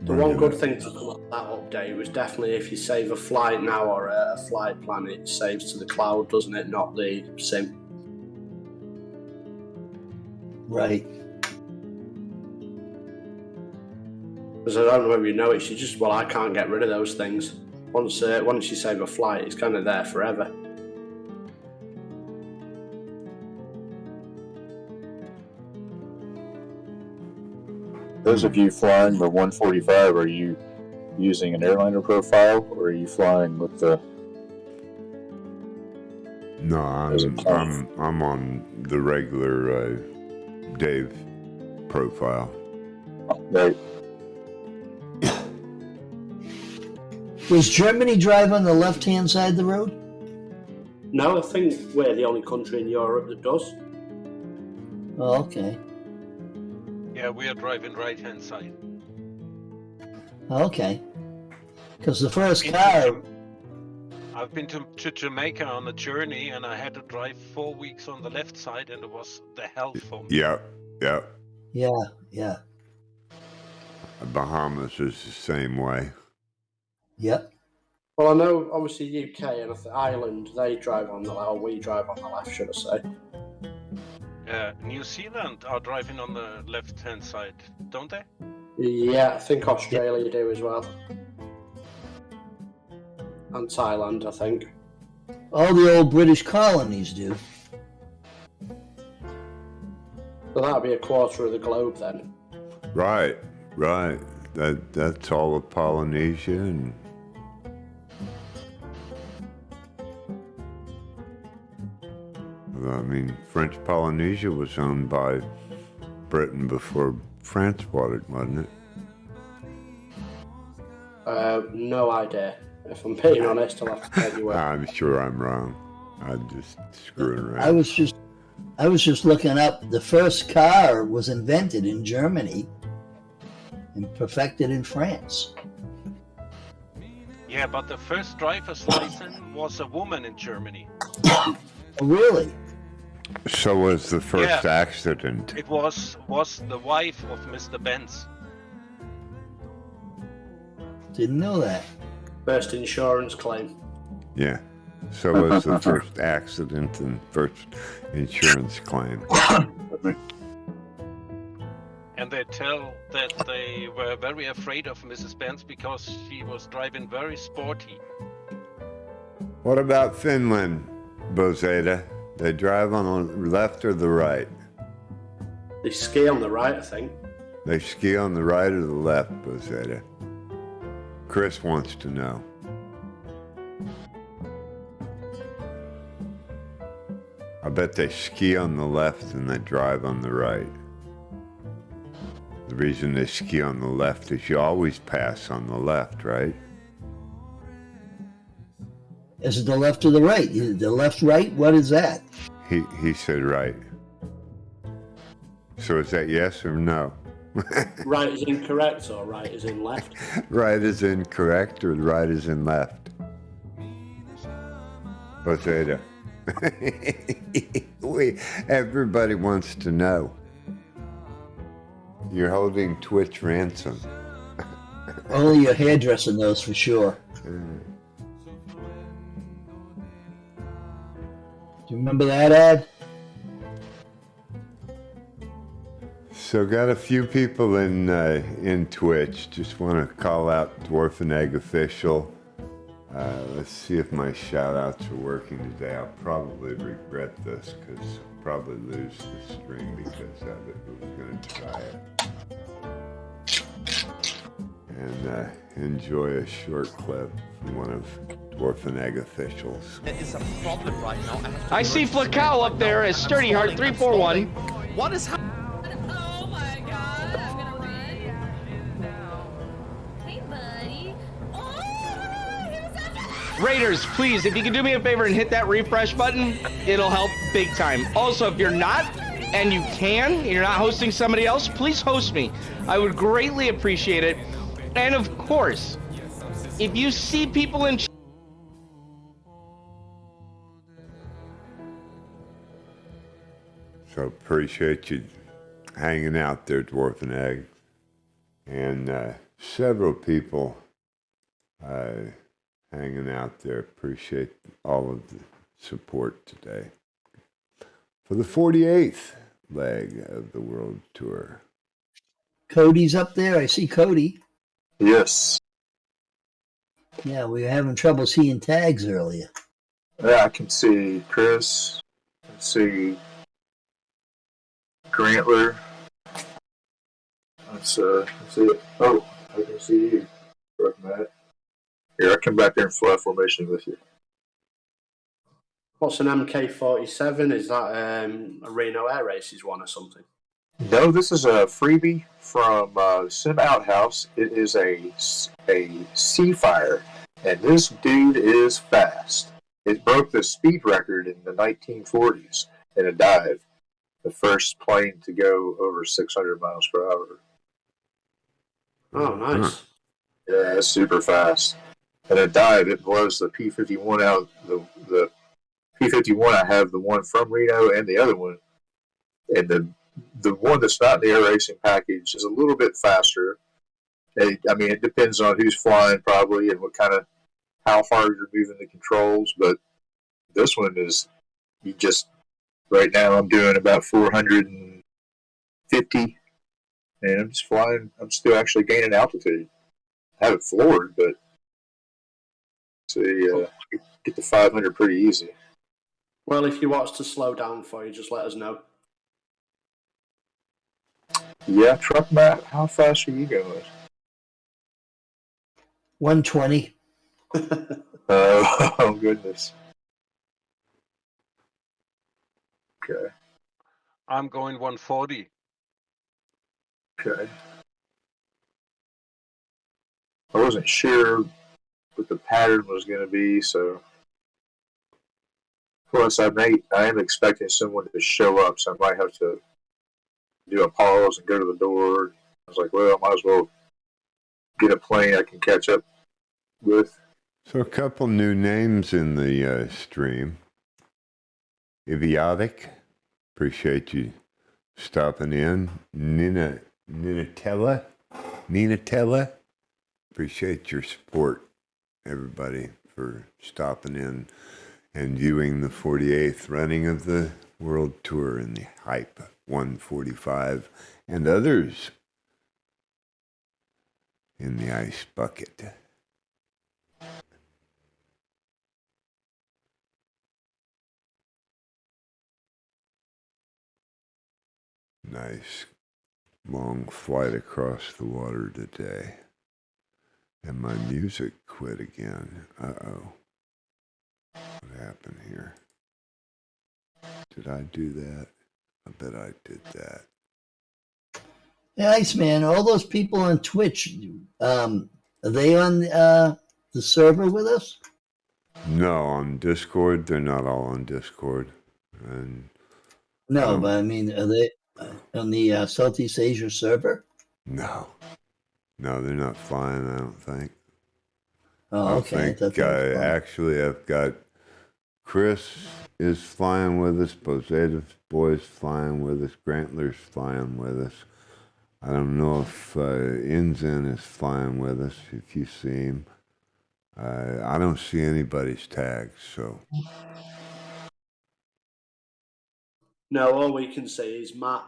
D: The one good thing to come up that update was definitely if you save a flight now or a flight plan, it saves to the cloud, doesn't it? Not the sim.
B: Right.
D: Because I don't know whether you noticed, I can't get rid of those things. Once you save a flight, it's kind of there forever.
F: those of you flying the 145, are you using an airliner profile or are you flying with the?
A: No,
F: There's a plane.
A: I'm on the regular Dave profile.
F: Right.
B: Does Germany drive on the left-hand side of the road?
D: No, I think we're the only country in Europe that does.
B: Oh, okay.
E: Yeah, we are driving right-hand side.
B: Okay. Because the first
E: Into
B: car,
E: I've been to Jamaica on a journey, and I had to drive 4 weeks on the left side, and it was the hell for me.
A: Yep.
B: yeah.
A: Bahamas is the same way.
B: Yep.
D: Well, I know obviously UK and Ireland, they drive on the left, or we drive on the left, should I say.
E: New Zealand are driving on the left-hand side, don't they?
D: Yeah, I think Australia do as well. And Thailand, I think.
B: All the old British colonies do.
D: So that'll be a quarter of the globe then.
A: Right. That's all of Polynesia and I mean, French Polynesia was owned by Britain before France bought it, wasn't it?
D: No idea. If I'm being honest, I'll have to tell you where.
A: I'm sure I'm wrong. I'm just screwing around.
B: I was just looking up. The first car was invented in Germany and perfected in France.
E: Yeah, but the first driver's license was a woman in Germany.
B: Oh, really?
A: So was the first
E: Yeah.
A: accident.
E: It was the wife of Mr. Benz.
B: Didn't know that.
D: First insurance claim.
A: Yeah. So was the first accident and first insurance claim.
E: And they tell that they were very afraid of Mrs. Benz because she was driving very sporty.
A: What about Finland, Bozeda? They drive on the left or the right?
D: They ski on the right, I think.
A: They ski on the right or the left, Bozeda? Chris wants to know. I bet they ski on the left and they drive on the right. The reason they ski on the left is you always pass on the left, right?
B: Is it the left or the right? The left, right? What is that?
A: He said right. So is that yes or no?
D: Right is incorrect or right is in left?
A: Right is incorrect or right is in left? Bozeda. Everybody wants to know. You're holding Twitch ransom.
B: Only your hairdresser knows for sure. Do you remember that ad?
A: So got a few people in Twitch. Just want to call out Dwarf and Egg Official. Let's see if my shout outs are working today. I'll probably regret this because I'll probably lose the stream because of it. We're going to try it. And enjoy a short clip from one of Dwarf and Egg Officials.
G: It's a problem right now.
H: I see Flacow up there as Sturdy Heart 341.
G: What is happening?
I: Oh my god, I'm gonna win. Hey, buddy. Oh, he was after that.
H: Raiders, please, if you can do me a favor and hit that refresh button, it'll help big time. Also, if you're not, and you can, and you're not hosting somebody else, please host me. I would greatly appreciate it. And of course, if you see people in
A: So appreciate you hanging out there, Dwarf and Egg. And several people hanging out there. Appreciate all of the support today. For the 48th leg of the World Tour.
B: Cody's up there. I see Cody.
F: Yes.
B: Yeah, we were having trouble seeing tags earlier.
F: Yeah, I can see Chris. I can see Grantler. Let's see it. Oh, I can see you. Rock Matt. Here, I'll come back there in fly formation with you.
D: What's an MK47? Is that a Reno Air Races one or something?
F: No, this is a freebie from Sim Outhouse. It is a Seafire, and this dude is fast. It broke the speed record in the 1940s in a dive. The first plane to go over 600 miles per hour.
D: Oh, nice.
F: Yeah, it's super fast. And a dive, it blows the P-51 out. The P-51, I have the one from Reno and the other one. And the one that's not in the air racing package is a little bit faster. It depends on who's flying probably and what kind of, how hard you're moving the controls. But this one is, right now I'm doing about 450 and I'm just flying. I'm still actually gaining altitude. I haven't floored, but get to 500 pretty easy.
D: Well, if you want us to slow down for you, just let us know.
F: Yeah, Truck Matt, how fast are you going?
B: 120.
F: Oh, goodness. Okay.
E: I'm going 140.
F: Okay. I wasn't sure what the pattern was going to be, so. Plus, I am expecting someone to show up, so I might have to do a pause and go to the door. I was like, well, I might as well get a plane I can catch up with.
A: So a couple new names in the stream. Iviotic, appreciate you stopping in. Ninatella, appreciate your support everybody for stopping in and viewing the 48th running of the World Tour in the Hype 145 and others in the ice bucket. Nice long flight across the water today. And my music quit again. Uh-oh. What happened here? Did I do that? I bet I did that.
B: Hey, Iceman, all those people on Twitch, are they on the server with us?
A: No, on Discord. They're not all on Discord. And
B: No, but I mean, are they on the Southeast Asia server?
A: no, they're not flying, I don't think.
B: Oh, okay.
A: Actually, I've got Chris is flying with us, Bozeda's boy's flying with us, Grantler's flying with us. I don't know if Inzen is flying with us, if you see him. I don't see anybody's tags, so.
D: No, all we can see is Matt,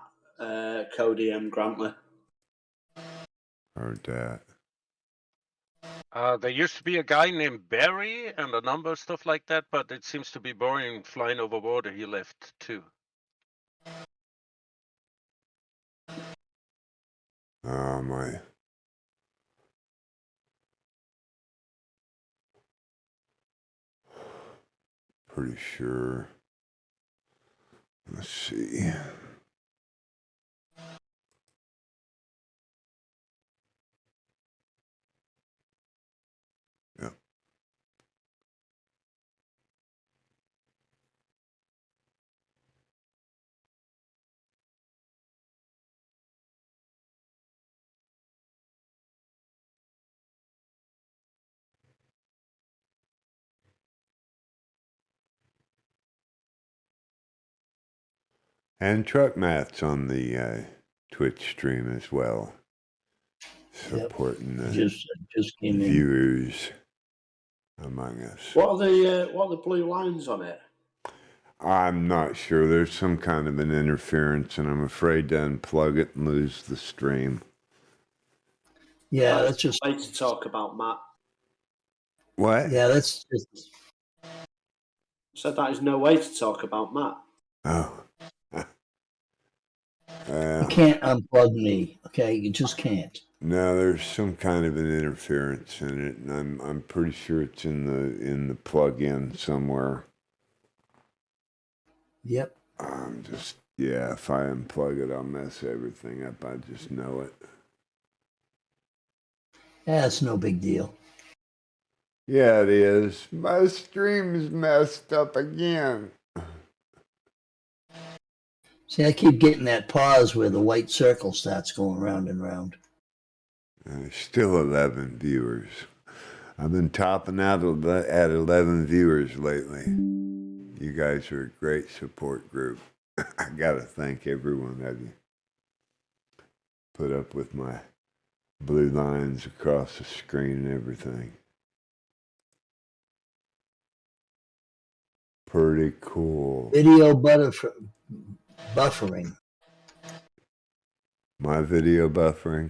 D: Cody, and Grantley.
A: Heard that.
E: There used to be a guy named Barry and a number of stuff like that, but it seems to be boring flying over water. He left too.
A: My. Pretty sure. Let's see. Yep. And Truck Matt's on the Twitch stream as well, supporting the
B: just came
A: viewers among us.
D: What are the blue lines on it?
A: I'm not sure. There's some kind of an interference, and I'm afraid to unplug it and lose the stream.
B: Yeah, that's just
D: way to talk about Matt.
A: What?
B: Yeah, that's just.
D: So that is no way to talk about Matt.
A: Oh.
B: You can't unplug me, okay? You just can't.
A: No, there's some kind of an interference in it, and I'm pretty sure it's in the plug-in somewhere.
B: Yep.
A: If I unplug it, I'll mess everything up. I just know it.
B: Yeah, it's no big deal.
A: Yeah, it is. My stream's messed up again.
B: See, I keep getting that pause where the white circle starts going round and round.
A: Still 11 viewers. I've been topping out at 11 viewers lately. You guys are a great support group. I gotta thank every one of you. Put up with my blue lines across the screen and everything. Pretty cool.
B: Video buffering.
A: My video buffering?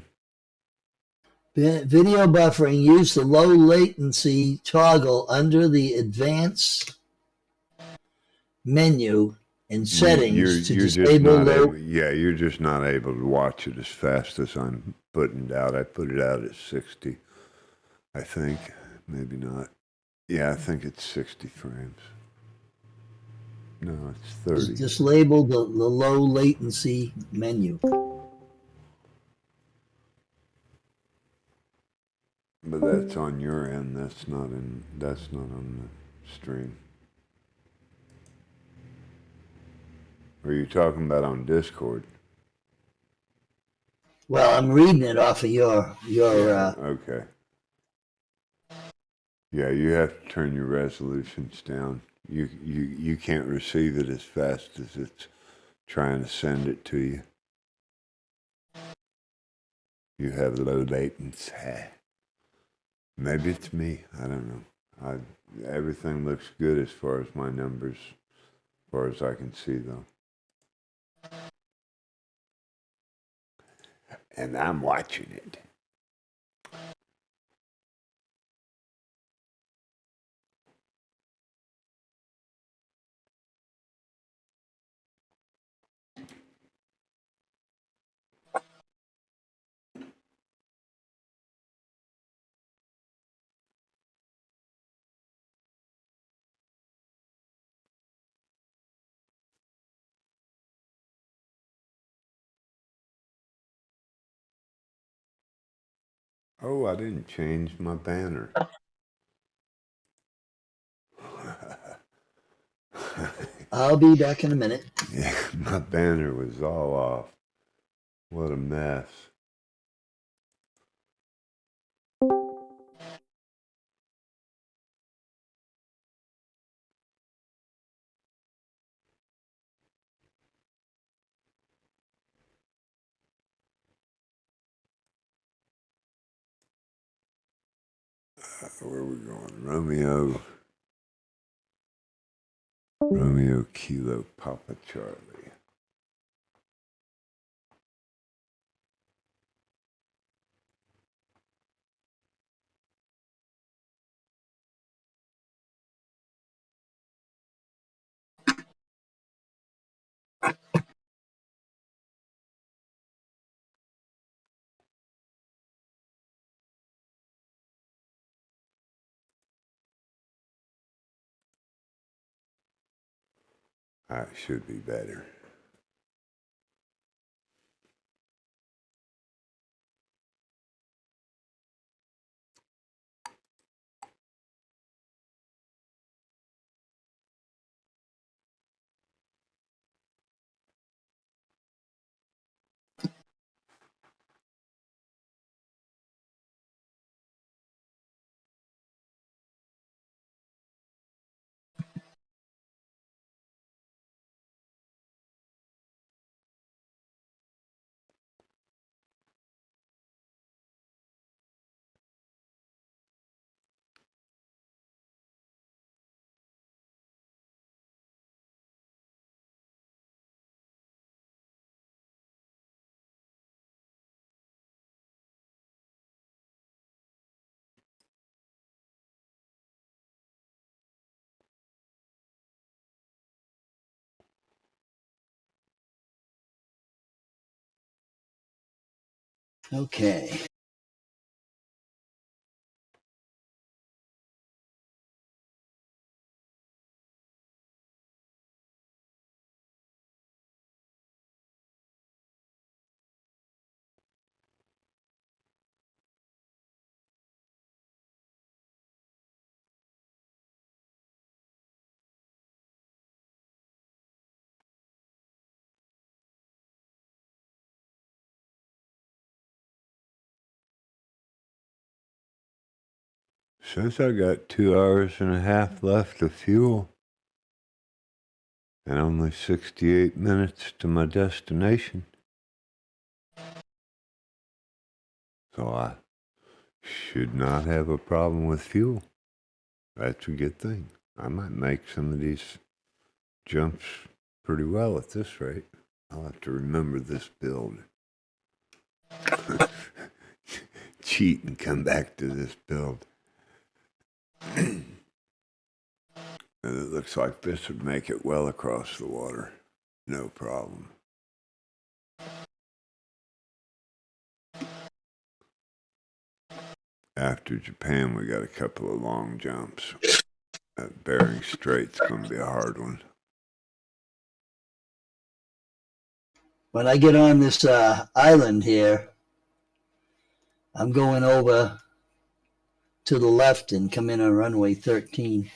B: Video buffering, use the low latency toggle under the advanced menu in settings to disable low.
A: You're just not able to watch it as fast as I'm putting it out. I put it out at 60, I think. Maybe not. Yeah, I think it's 60 frames. No, it's 30.
B: Just label the low latency menu.
A: But that's on your end. That's not on the stream. Or are you talking about on Discord?
B: Well, I'm reading it off of your.
A: Okay. Yeah, you have to turn your resolutions down. You can't receive it as fast as it's trying to send it to you. You have low latency. Maybe it's me. I don't know. Everything looks good as far as my numbers, as far as I can see, though. And I'm watching it. Oh, I didn't change my banner.
B: I'll be back in a minute.
A: Yeah, my banner was all off. What a mess. Where are we going? Romeo Kilo Papa Charlie. That should be better.
B: Okay.
A: Says I got 2 hours and a half left of fuel. And only 68 minutes to my destination. So I should not have a problem with fuel. That's a good thing. I might make some of these jumps pretty well at this rate. I'll have to remember this build. Cheat and come back to this build. And it looks like this would make it well across the water. No problem. After Japan, we got a couple of long jumps. That Bering Strait's going to be a hard one.
B: When I get on this island here, I'm going over to the left and come in on runway 13.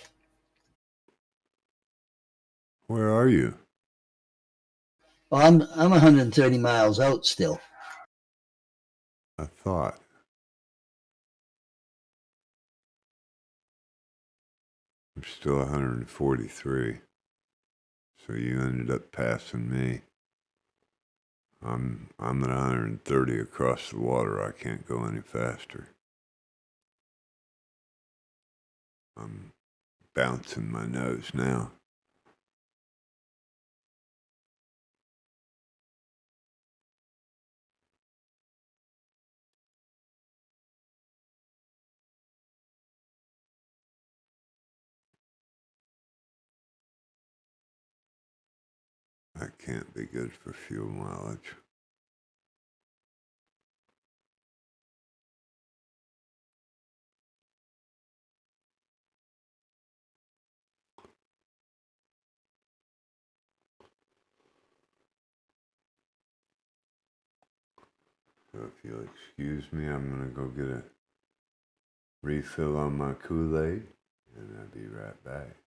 A: Where are you?
B: Well, I'm 130 miles out still.
A: I thought. I'm still 143. So you ended up passing me. I'm at 130 across the water. I can't go any faster. I'm bouncing my nose now. That can't be good for fuel mileage. So if you'll excuse me, I'm gonna go get a refill on my Kool-Aid, and I'll be right back.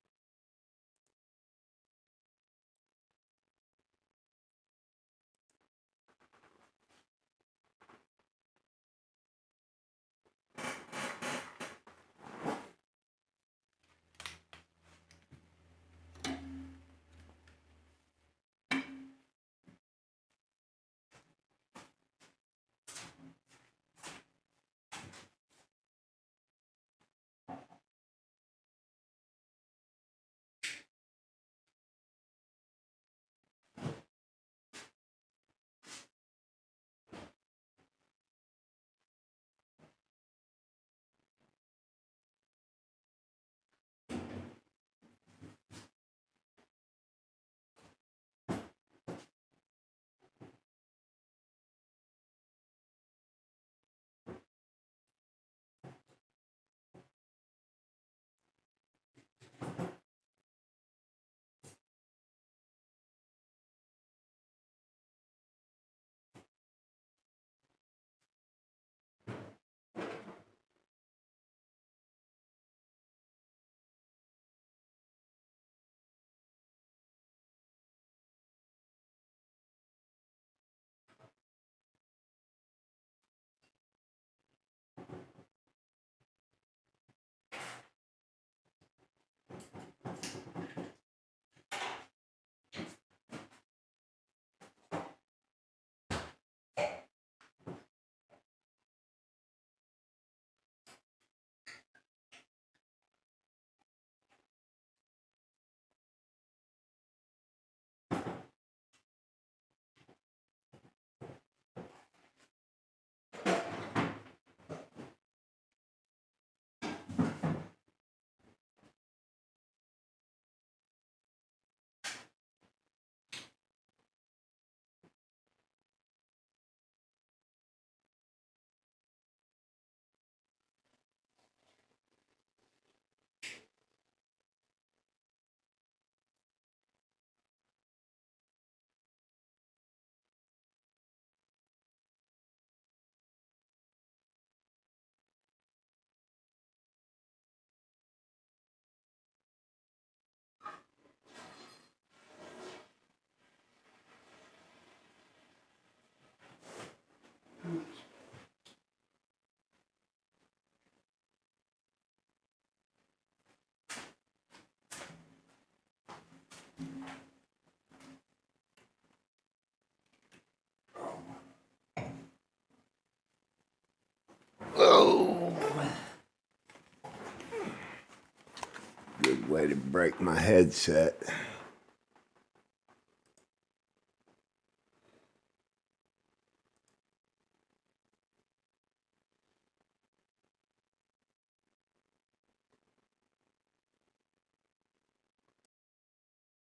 A: Good way to break my headset.